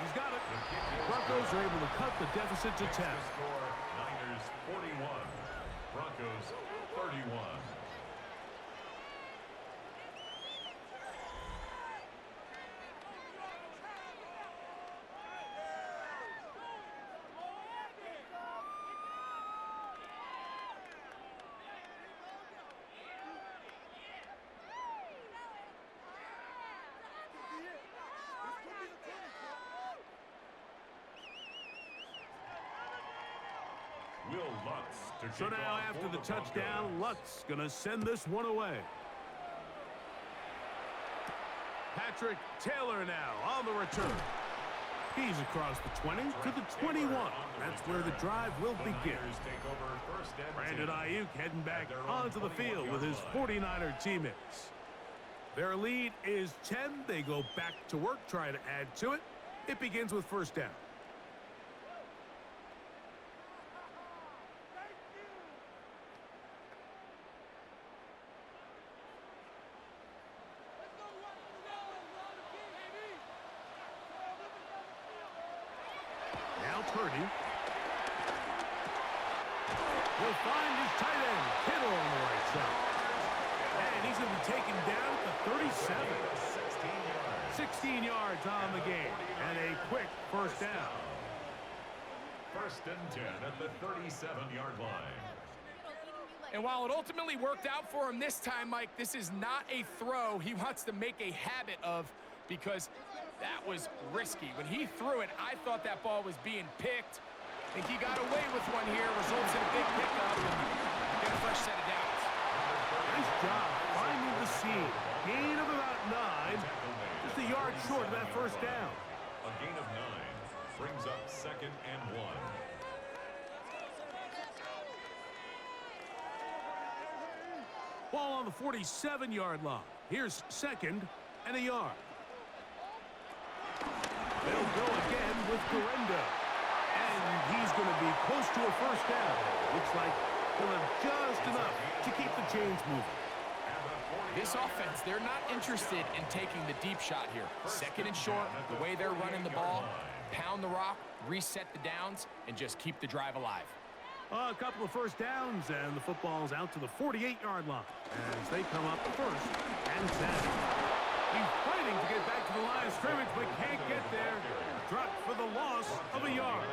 He's got it. Broncos are able to cut the deficit to 10. Niners 41, Broncos 31. So now after the touchdown, Lutz going to send this one away. Patrick Taylor now on the return. He's across the 20 to the 21. That's where the drive will begin. Brandon Ayuk heading back onto the field with his 49er teammates. Their lead is 10. They go back to work, try to add to it. It begins with first down. Purdy. He'll find his tight end, Kittle, on the right side. And he's going to be taken down at the 37. 16 yards on the game. And a quick first down. First and 10 at the 37-yard line. And while it ultimately worked out for him this time, Mike, this is not a throw he wants to make a habit of, because that was risky. When he threw it, I thought that ball was being picked. I think he got away with one here. Results in a big pickup and get a fresh set of downs. Nice job finding the seam. Gain of about 9. Just a yard short of that first down. A gain of 9 brings up second and 1. Ball on the 47-yard line. Here's second and a yard. They'll go again with Garenda. And he's going to be close to a first down. Looks like he'll have just enough to keep the chains moving. This offense, they're not interested in taking the deep shot here. Second and short, the way they're running the ball, pound the rock, reset the downs, and just keep the drive alive. A couple of first downs, and the football's out to the 48-yard line as they come up first and 10. He's fighting to get back to the line of scrimmage, but can't get there. Dropped for the loss of a yard.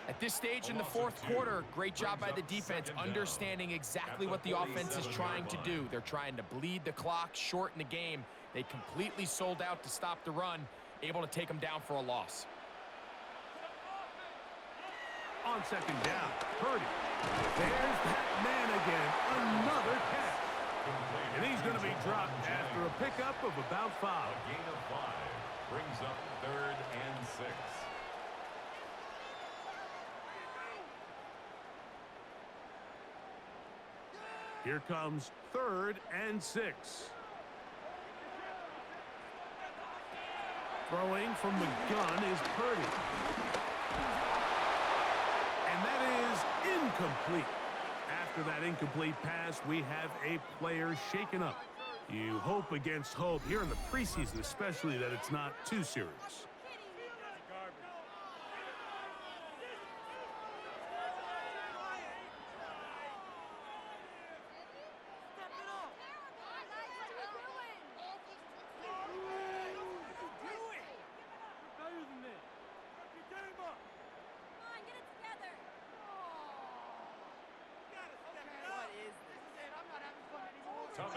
At this stage in the fourth quarter, great job by the defense, understanding exactly what the offense is trying to do. They're trying to bleed the clock, shorten the game. They completely sold out to stop the run, able to take them down for a loss. On second down, Purdy. There's that man again. Another catch. And he's going to be dropped after a pickup of about 5. A gain of 5 brings up third and 6. Here comes third and 6. Throwing from the gun is Purdy. And that is incomplete. After that incomplete pass, we have a player shaken up. You hope against hope here in the preseason, especially, that it's not too serious.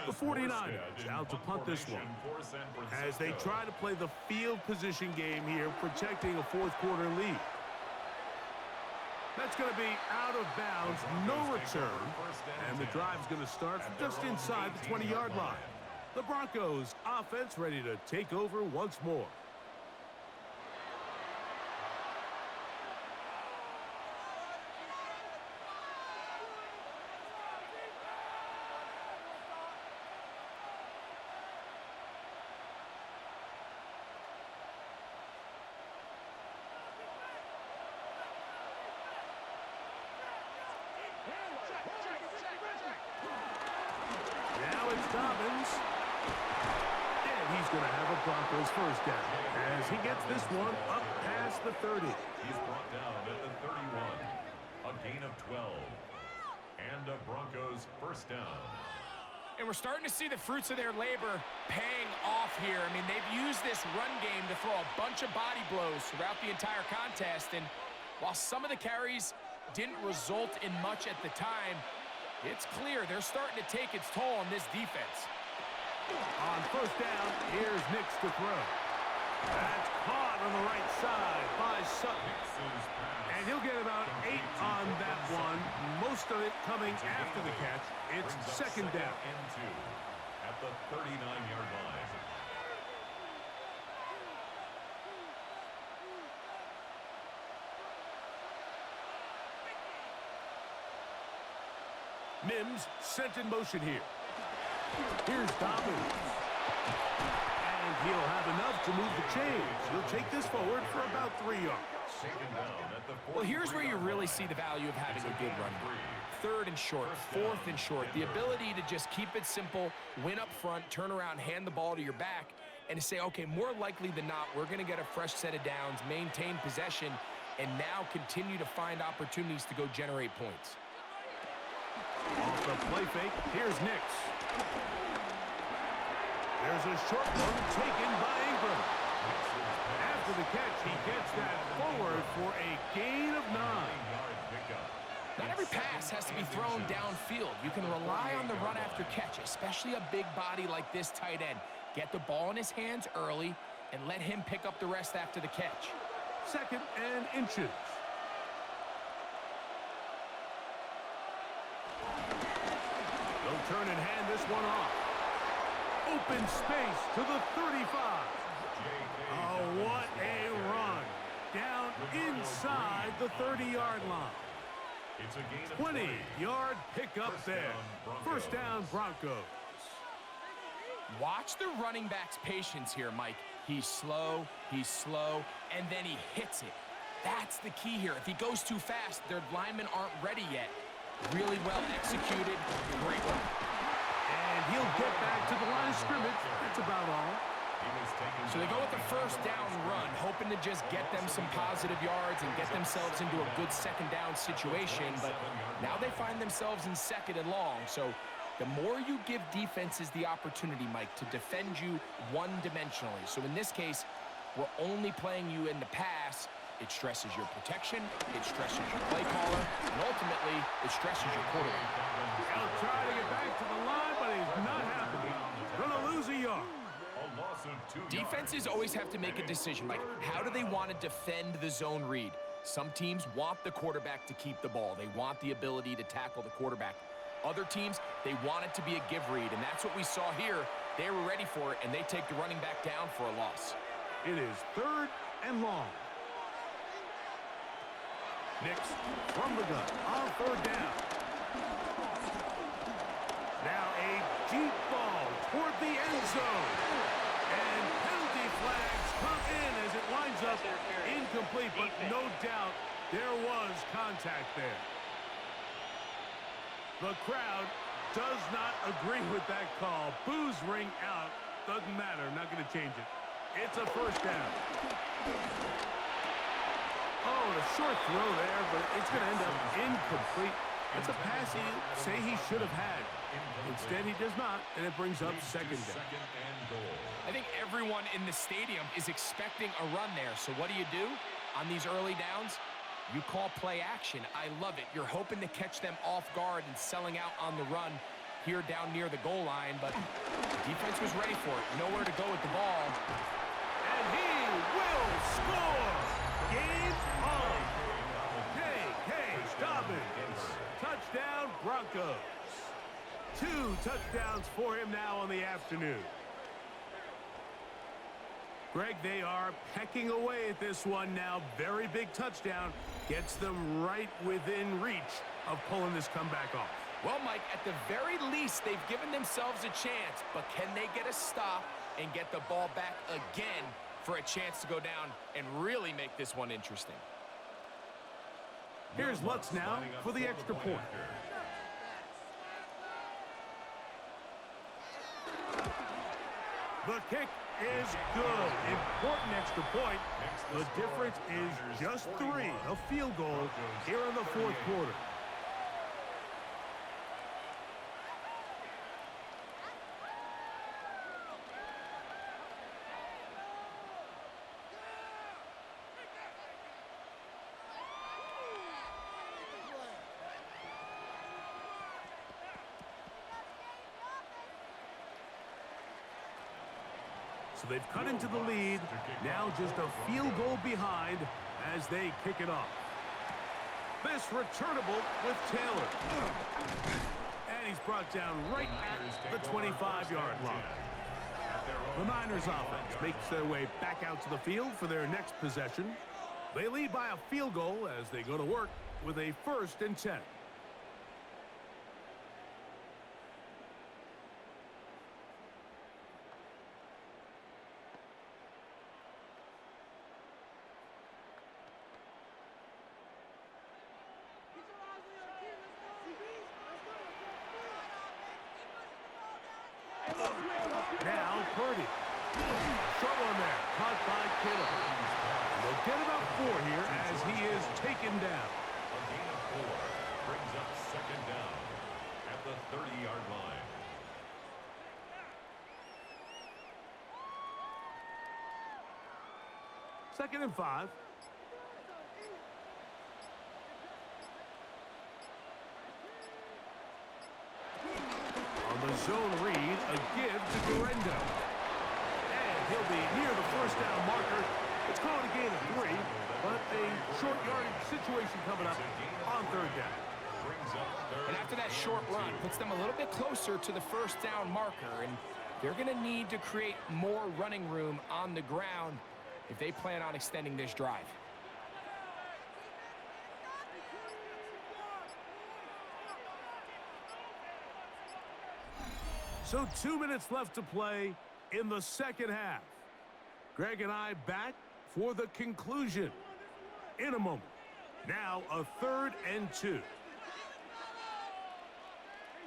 The 49ers out to punt this one as they try to play the field position game here, protecting a fourth-quarter lead. That's going to be out of bounds, no return, and the drive's going to start just inside the 20-yard line. The Broncos offense ready to take over once more. Now it's Dobbins. And he's going to have a Broncos first down as he gets this one up past the 30. He's brought down at the 31. A gain of 12. And a Broncos first down. And we're starting to see the fruits of their labor paying off here. I mean, they've used this run game to throw a bunch of body blows throughout the entire contest. And while some of the carries didn't result in much at the time, it's clear they're starting to take its toll on this defense. On first down, here's Nix to throw. That's caught on the right side by Sutton. And he'll get about 8 on that one, most of it coming after the catch. It's second down. And 2 at the 39-yard line. Mims sent in motion here. Here's Dobbins. And he'll have enough to move the chains. He'll take this forward for about 3 yards. Well, here's where you really see the value of having a good run game. Third and short, fourth and short. The ability to just keep it simple, win up front, turn around, hand the ball to your back, and to say, okay, more likely than not, we're going to get a fresh set of downs, maintain possession, and now continue to find opportunities to go generate points. Off the play fake, here's Nix. There's a short one taken by Ingram. After the catch, he gets that forward for a gain of 9. Not every pass has to be thrown downfield. You can rely on the run after catch, especially a big body like this tight end. Get the ball in his hands early and let him pick up the rest after the catch. Second and inches. They'll turn and hand this one off. Open space to the 35. Oh, what a run. Down inside the 30-yard line. 20-yard pickup there. First down, Broncos. Watch the running back's patience here, Mike. He's slow, and then he hits it. That's the key here. If he goes too fast, their linemen aren't ready yet. Really well executed. Great run. And he'll get back to the line of scrimmage. That's about all. So they go with the first down run, hoping to just get them some positive yards and get themselves into a good second down situation. But now they find themselves in second and long. So the more you give defenses the opportunity, Mike, to defend you one-dimensionally. So in this case, we're only playing you in the pass. It stresses your protection, it stresses your play caller, and ultimately, it stresses your quarterback. He'll try to get back to the line, but he's not happening. Gonna lose a yard. Defenses always have to make a decision, like how do they want to defend the zone read? Some teams want the quarterback to keep the ball. They want the ability to tackle the quarterback. Other teams, they want it to be a give read, and that's what we saw here. They were ready for it, and they take the running back down for a loss. It is third and long. Nix from the gun on third down. Now a deep ball toward the end zone. And penalty flags come in as it winds up incomplete, but no doubt there was contact there. The crowd does not agree with that call. Boos ring out. Doesn't matter. Not going to change it. It's a first down. Oh, a short throw there, but it's going to end up incomplete. It's a pass he say he should have had. Instead, he does not, and it brings up second down. I think everyone in the stadium is expecting a run there. So what do? On these early downs? You call play action. I love it. You're hoping to catch them off guard and selling out on the run. here down near the goal line, but the defense was ready for it. Nowhere to go with the ball. And he will score! Game on! J.K. Dobbins. Touchdown, Broncos. 2 touchdowns for him now on the afternoon. Greg, they are pecking away at this one now. Very big touchdown. Gets them right within reach of pulling this comeback off. Well, Mike, at the very least, they've given themselves a chance, but can they get a stop and get the ball back again for a chance to go down and really make this one interesting? Here's Lutz now for the extra point. The kick is good. Important extra point. The difference is just 3. A field goal here in the fourth quarter. So they've cut into the lead. Now just a field goal behind as they kick it off. This returnable with Taylor. And he's brought down right at the 25-yard line. The Niners offense makes their way back out to the field for their next possession. They lead by a field goal as they go to work with a 1st and 10. Now Purdy. Short one there. Caught by Kittle. They'll get about 4 here as he is taken down. A gain of 4 brings up 2nd down at the 30-yard line. Second and 5. On the zone read, a give to Guerrero. And he'll be near the 1st down marker. It's called a gain of 3, but a short yardage situation coming up on 3rd down. And after that short run, puts them a little bit closer to the 1st down marker, and they're going to need to create more running room on the ground if they plan on extending this drive. So 2 minutes left to play in the second half. Greg and I back for the conclusion in a moment. Now a 3rd and 2.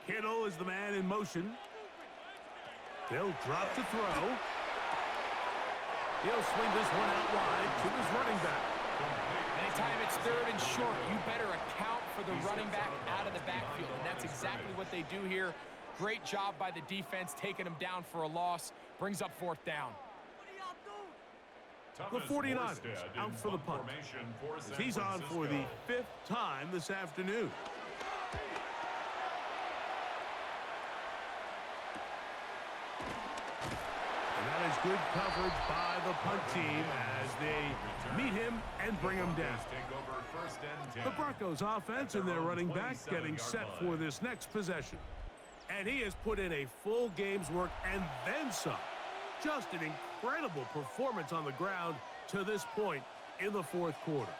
Kittle is the man in motion. They'll drop to throw. He'll swing this one out wide to his running back. Anytime it's 3rd and short, you better account for the running back out of the backfield. And that's exactly what they do here. Great job by the defense, taking him down for a loss. Brings up 4th down. The 49ers out for the punt. He's on for the 5th time this afternoon. And that is good coverage by the punt team as they meet him and bring him down. The Broncos offense and their running back getting set for this next possession. And he has put in a full game's work and then some. Just an incredible performance on the ground to this point in the fourth quarter.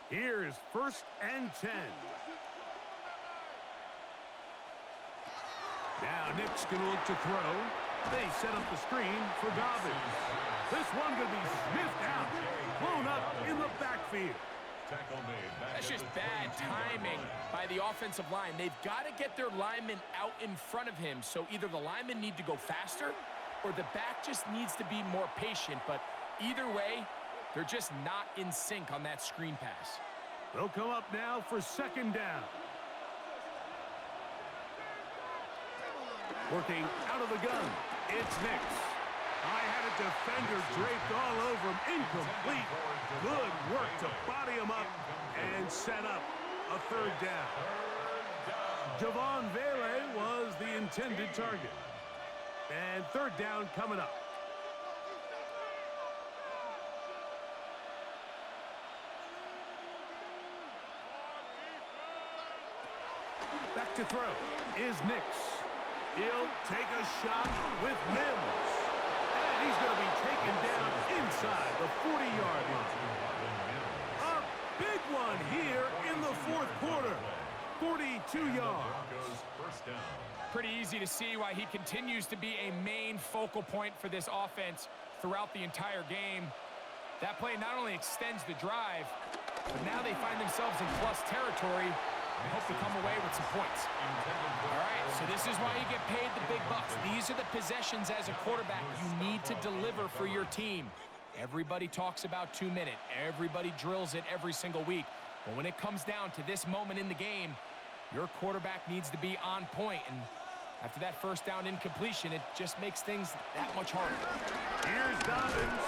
Here's 1st and 10. Now Nick's going to look to throw. They set up the screen for Dobbins. This one going to be sniffed out, blown up in the backfield. That's just bad timing by the offensive line. They've got to get their linemen out in front of him, so either the linemen need to go faster or the back just needs to be more patient. But either way, they're just not in sync on that screen pass. They'll come up now for 2nd down. Working out of the gun, it's Nix. I had a defender draped all over him. Incomplete. Good work to body him up and set up a third down. Javon Vele was the intended target. And third down coming up. Back to throw is Nix. He'll take a shot with Mims. And he's going to be taken down inside the 40-yard line. A big one here in the fourth quarter. 42 yards. Pretty easy to see why he continues to be a main focal point for this offense throughout the entire game. That play not only extends the drive, but now they find themselves in plus territory and hope to come away with some points. All right, so this is why you get paid the big bucks. These are the possessions as a quarterback you need to deliver for your team. Everybody talks about 2 minute. Everybody drills it every single week. But when it comes down to this moment in the game, your quarterback needs to be on point. And after that first down incompletion, it just makes things that much harder. Here's Dobbins.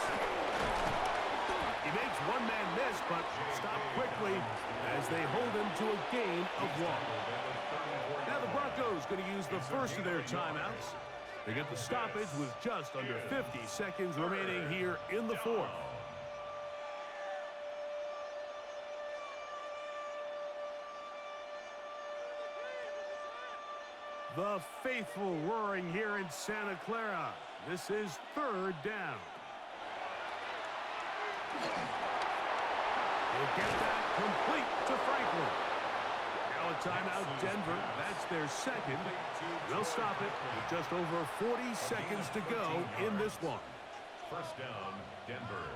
He makes one man miss, but stopped quickly as they hold him to a gain of 1. Now the Broncos going to use the first of their timeouts. They get the stoppage with just under 50 seconds remaining here in the fourth. The faithful roaring here in Santa Clara. This is third down. They'll get that complete to Franklin. Now a timeout, Denver. That's their second. They'll stop it with just over 40 seconds to go in this one. First down, Denver.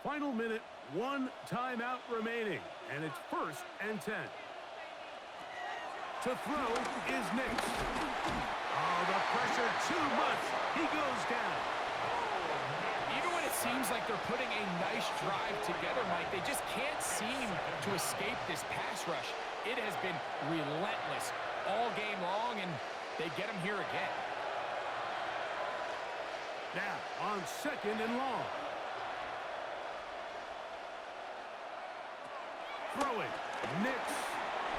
Final minute, 1 timeout remaining, and it's 1st and 10. To throw is Nix. Oh, the pressure too much. He goes down. Even when it seems like they're putting a nice drive together, Mike, they just can't seem to escape this pass rush. It has been relentless all game long, and they get him here again. Now on 2nd and long. Throwing, Nix.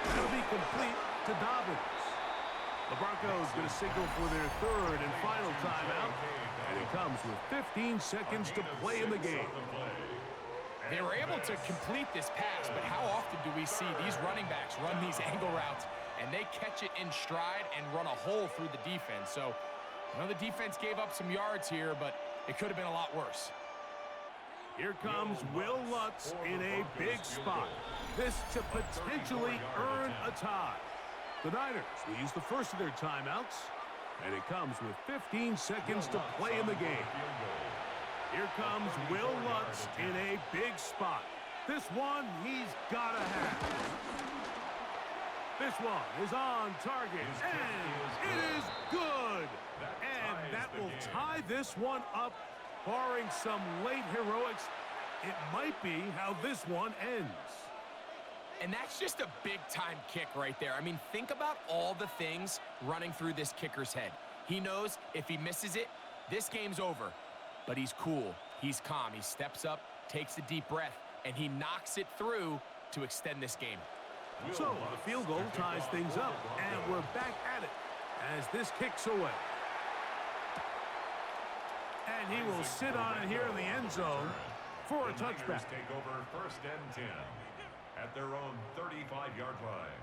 That'll be complete to Dobbins. The Broncos going to signal for their third and final timeout, and it comes with 15 seconds to play in the game. They were able to complete this pass, but how often do we see these running backs run these angle routes, and they catch it in stride and run a hole through the defense? So, I know the defense gave up some yards here, but it could have been a lot worse. Here comes Will Lutz in a big spot. This to potentially earn a tie. The Niners will use the first of their timeouts, and it comes with 15 seconds to play in the game. Here comes Will Lutz in a big spot. This one he's got to have. This one is on target, and it is good. And that will tie this one up. Barring some late heroics, it might be how this one ends. And that's just a big-time kick right there. I mean, think about all the things running through this kicker's head. He knows if he misses it, this game's over. But he's cool. He's calm. He steps up, takes a deep breath, and he knocks it through to extend this game. So the field goal ties things up, and we're back at it as this kicks away. And he will sit on it here in the end zone for a touchback. Take over 1st and 10 at their own 35-yard line.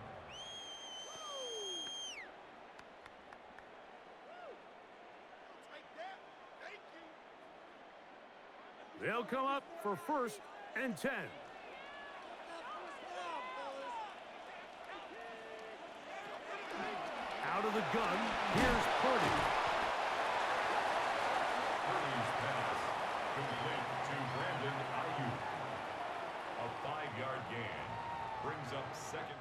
They'll come up for 1st and 10. Out of the gun, here's Purdy. Purdy's pass complete to Brandon Ayuk. A 5-yard gain brings up 2nd.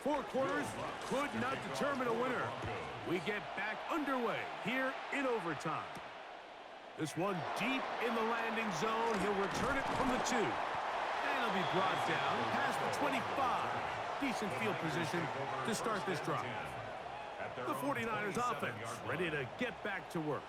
Four quarters could not determine a winner. We get back underway here in overtime. This one deep in the landing zone. He'll return it from the 2. And he'll be brought down past the 25. Decent field position to start this drive. The 49ers offense ready to get back to work.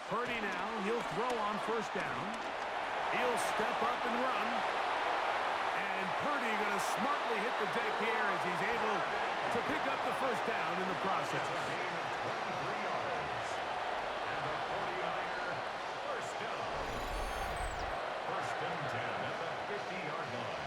Purdy now, he'll throw on first down. He'll step up and run. And Purdy going to smartly hit the deck here as he's able to pick up the first down in the process. First and 10 at the 50-yard line.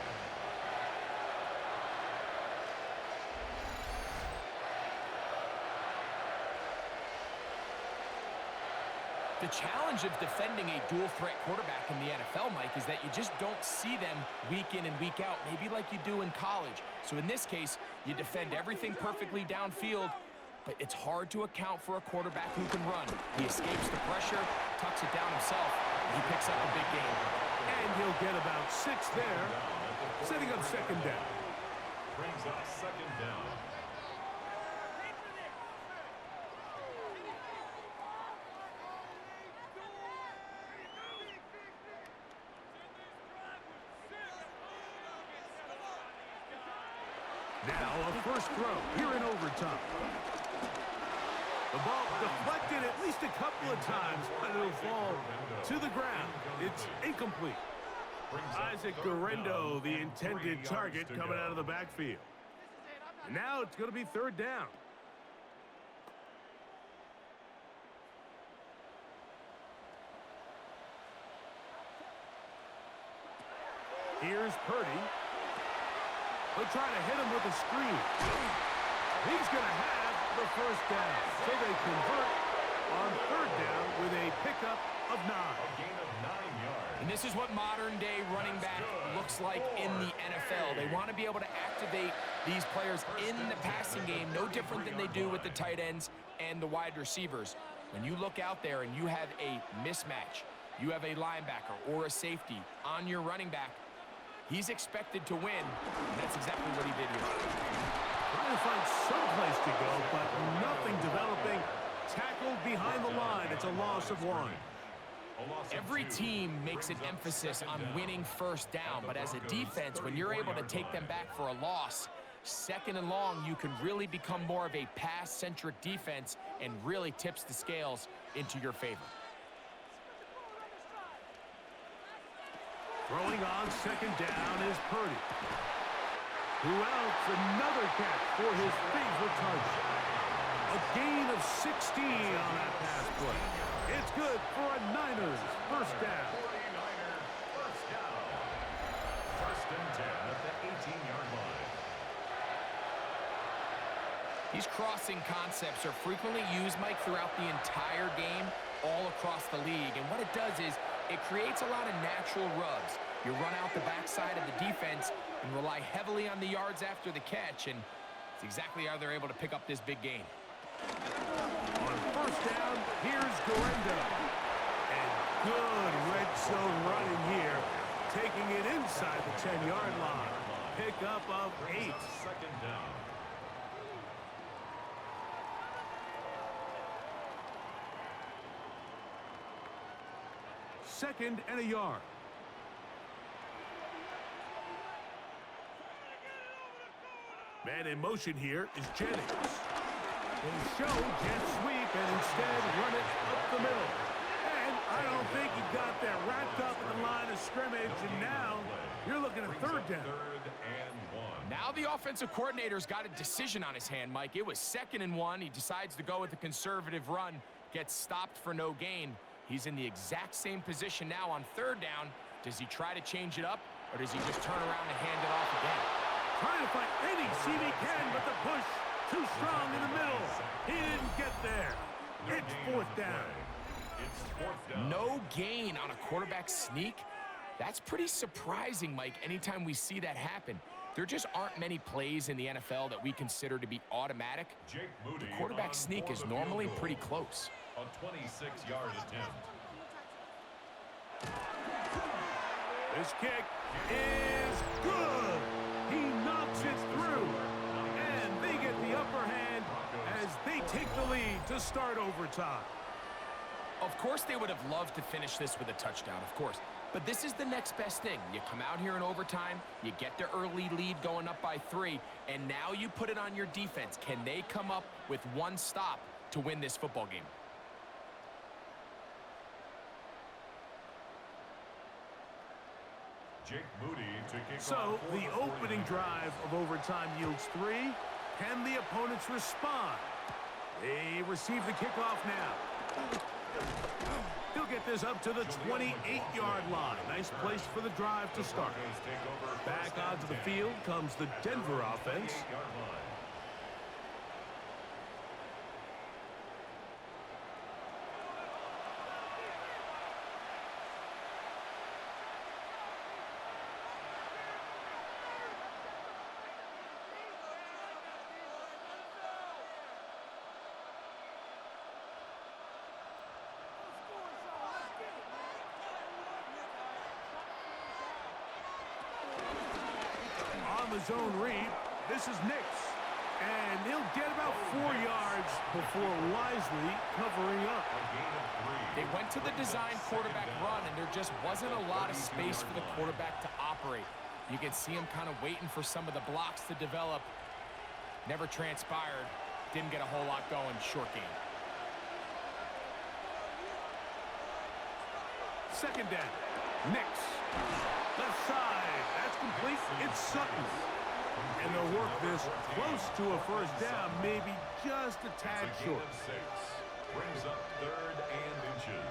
The challenge of defending a dual-threat quarterback in the NFL, Mike, is that you just don't see them week in and week out, maybe like you do in college. So in this case, you defend everything perfectly downfield, but it's hard to account for a quarterback who can run. He escapes the pressure, tucks it down himself, and he picks up a big gain. And he'll get about 6 there, setting up second down. Brings up second down. Now a first throw here in overtime. The ball deflected at least a couple of times, but it'll fall to the ground. It's incomplete. Isaac Guerrero, the intended target, coming out of the backfield. And now it's going to be third down. Here's Purdy. They'll try to hit him with a screen. He's going to have the first down. So they convert on third down with a pickup of 9. A gain of 9 yards. And this is what modern-day running back looks like in the NFL. They want to be able to activate these players in the passing game, no different than they do with the tight ends and the wide receivers. When you look out there and you have a mismatch, you have a linebacker or a safety on your running back, he's expected to win, and that's exactly what he did here. Trying to find some place to go, but nothing developing. Tackled behind the line. It's a loss of 1. Every team makes an emphasis on winning first down, but as a defense, when you're able to take them back for a loss, second and long, you can really become more of a pass-centric defense and really tips the scales into your favor. Throwing on second down is Purdy. Who else? Another catch for his favorite target. A gain of 16 on that pass play. It's good for a Niners first down. 49er first down. First and 10 at the 18-yard line. These crossing concepts are frequently used, Mike, throughout the entire game, all across the league. And what it does is it creates a lot of natural rubs. You run out the backside of the defense and rely heavily on the yards after the catch, and it's exactly how they're able to pick up this big gain. On first down, here's Guerrero. And good red zone running here, taking it inside the 10-yard line. Pickup of 8. Second down. Second and a yard. Man in motion here is Jennings. They show jet sweep and instead run it up the middle. And I don't think he got there. Wrapped up in the line of scrimmage, and now you're looking at third down. Third and 1. Now the offensive coordinator's got a decision on his hand, Mike. It was second and 1. He decides to go with a conservative run, gets stopped for no gain. He's in the exact same position now on third down. Does he try to change it up, or does he just turn around and hand it off again? Trying to find any seam he can, but the push too strong in the middle. He didn't get there. It's fourth down. gain on a quarterback sneak. That's pretty surprising, Mike, anytime we see that happen. There just aren't many plays in the NFL that we consider to be automatic. The quarterback sneak is normally pretty close. A 26-yard attempt. This kick is good. He knocks it through. And they get the upper hand as they take the lead to start overtime. Of course, they would have loved to finish this with a touchdown, of course. But this is the next best thing. You come out here in overtime, you get the early lead going up by 3, and now you put it on your defense. Can they come up with one stop to win this football game? Jake Moody to kick So off for the opening drive of overtime yields 3. Can the opponents respond? They receive the kickoff now. He'll get this up to the 28-yard line. Nice place for the drive to start. Back onto the field comes the Denver offense. On the zone read, this is Nix. And he'll get about 4 yards before wisely covering up. They went to the design quarterback run, and there just wasn't a lot of space for the quarterback to operate. You can see him kind of waiting for some of the blocks to develop. Never transpired. Didn't get a whole lot going. Short game. Second down. Nix. Left side. That's complete. It's Sutton. And they'll work this close to a first down, maybe just a tad short. 6. Brings up 3rd and inches.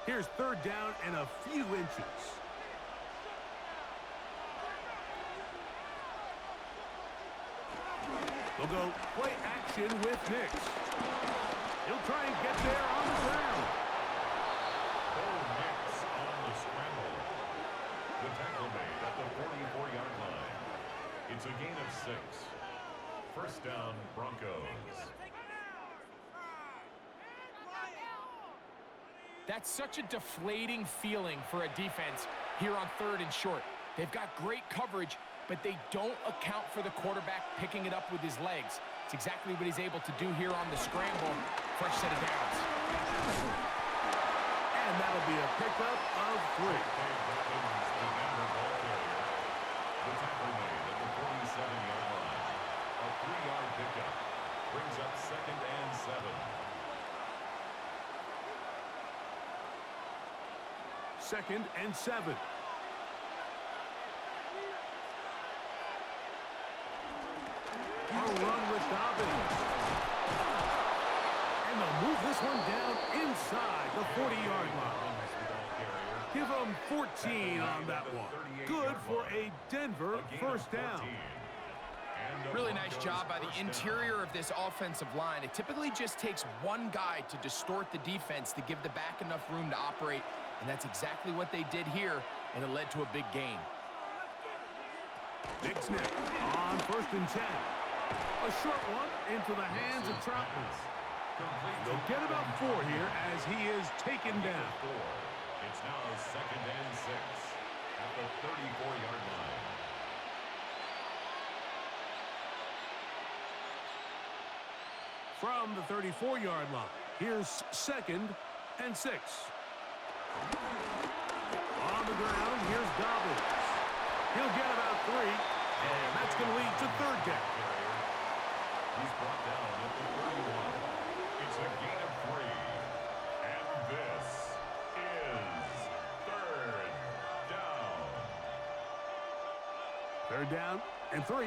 Here's 3rd down and a few inches. They'll go play action with Nix. He'll try and get there on the ground. Nix on the scramble. The tackle made at the 44-yard line. It's a gain of 6. First down, Broncos. That's such a deflating feeling for a defense here on 3rd and short. They've got great coverage, but they don't account for the quarterback picking it up with his legs. It's exactly what he's able to do here on the scramble. Fresh set of downs. And that'll be a pickup of 3. The tackle made at the 47-yard line. A 3-yard pickup. Brings up 2nd and 7. 2nd and 7. A run with Dobbins. And they'll move this one down inside the 40-yard line. Give them 14 on that one. Good for a Denver first down. Really nice job by the interior of this offensive line. It typically just takes one guy to distort the defense to give the back enough room to operate, and that's exactly what they did here, and it led to a big gain. Big snap on 1st and 10. A short one into the hands of Troutman. They'll get about 4 here as he is taken down. It's now 2nd and 6 at the 34-yard line. From the 34-yard line, here's 2nd and 6. On the ground, here's Dobbins. He'll get about 3, and that's going to lead to 3rd down. He's brought down at the 31. It's a gain of 3. And this is 3rd down. 3rd down and 3.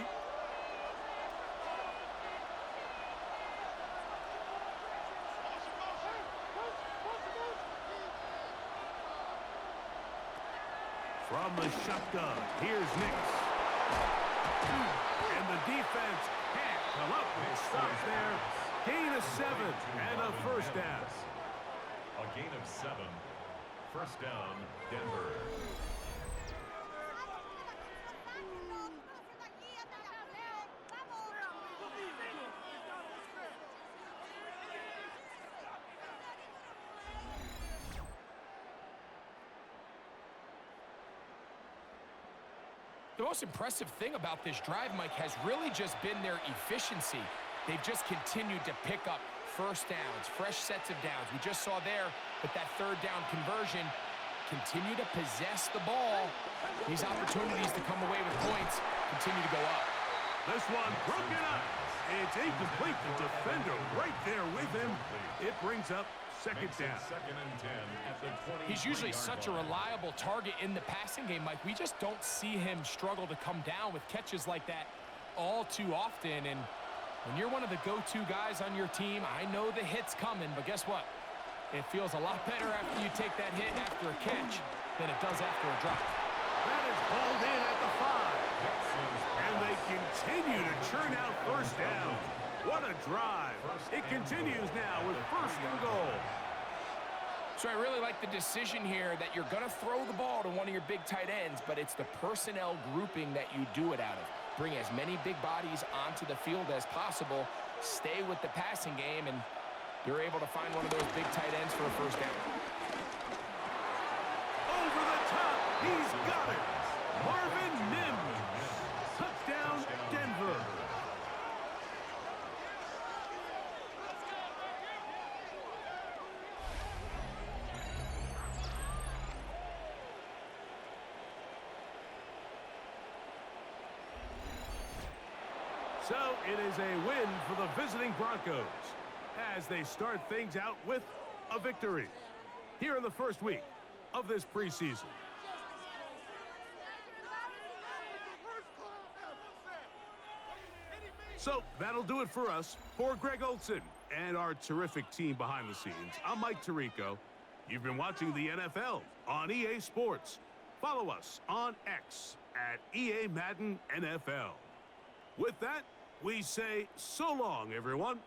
From the shotgun, here's Nix. And the defense can't come up with stops there. Gain of 7 and a first down. A gain of 7. First down, Denver. The most impressive thing about this drive, Mike, has really just been their efficiency. They've just continued to pick up first downs, fresh sets of downs. We just saw there with that third down conversion, continue to possess the ball. These opportunities to come away with points continue to go up. This one broken up. It's incomplete. The defender right there with him. It brings up second down. Second and 10 at the 20. He's usually such a reliable target in the passing game, Mike. We just don't see him struggle to come down with catches like that all too often. And when you're one of the go-to guys on your team, I know the hit's coming, but guess what? It feels a lot better after you take that hit after a catch than it does after a drop. That is hauled in at the 5. And they continue to churn out first down. What a drive. It continues now with first and goal. So I really like the decision here that you're going to throw the ball to one of your big tight ends, but it's the personnel grouping that you do it out of. Bring as many big bodies onto the field as possible, stay with the passing game, and you're able to find one of those big tight ends for a first down. Over the top. He's got it. Marvin Mims. Touchdown, Denver. So it is a win for the visiting Broncos as they start things out with a victory here in the first week of this preseason. So that'll do it for us. For Greg Olson and our terrific team behind the scenes, I'm Mike Tirico. You've been watching the NFL on EA Sports. Follow us on X at EA Madden NFL. With that, we say so long, everyone.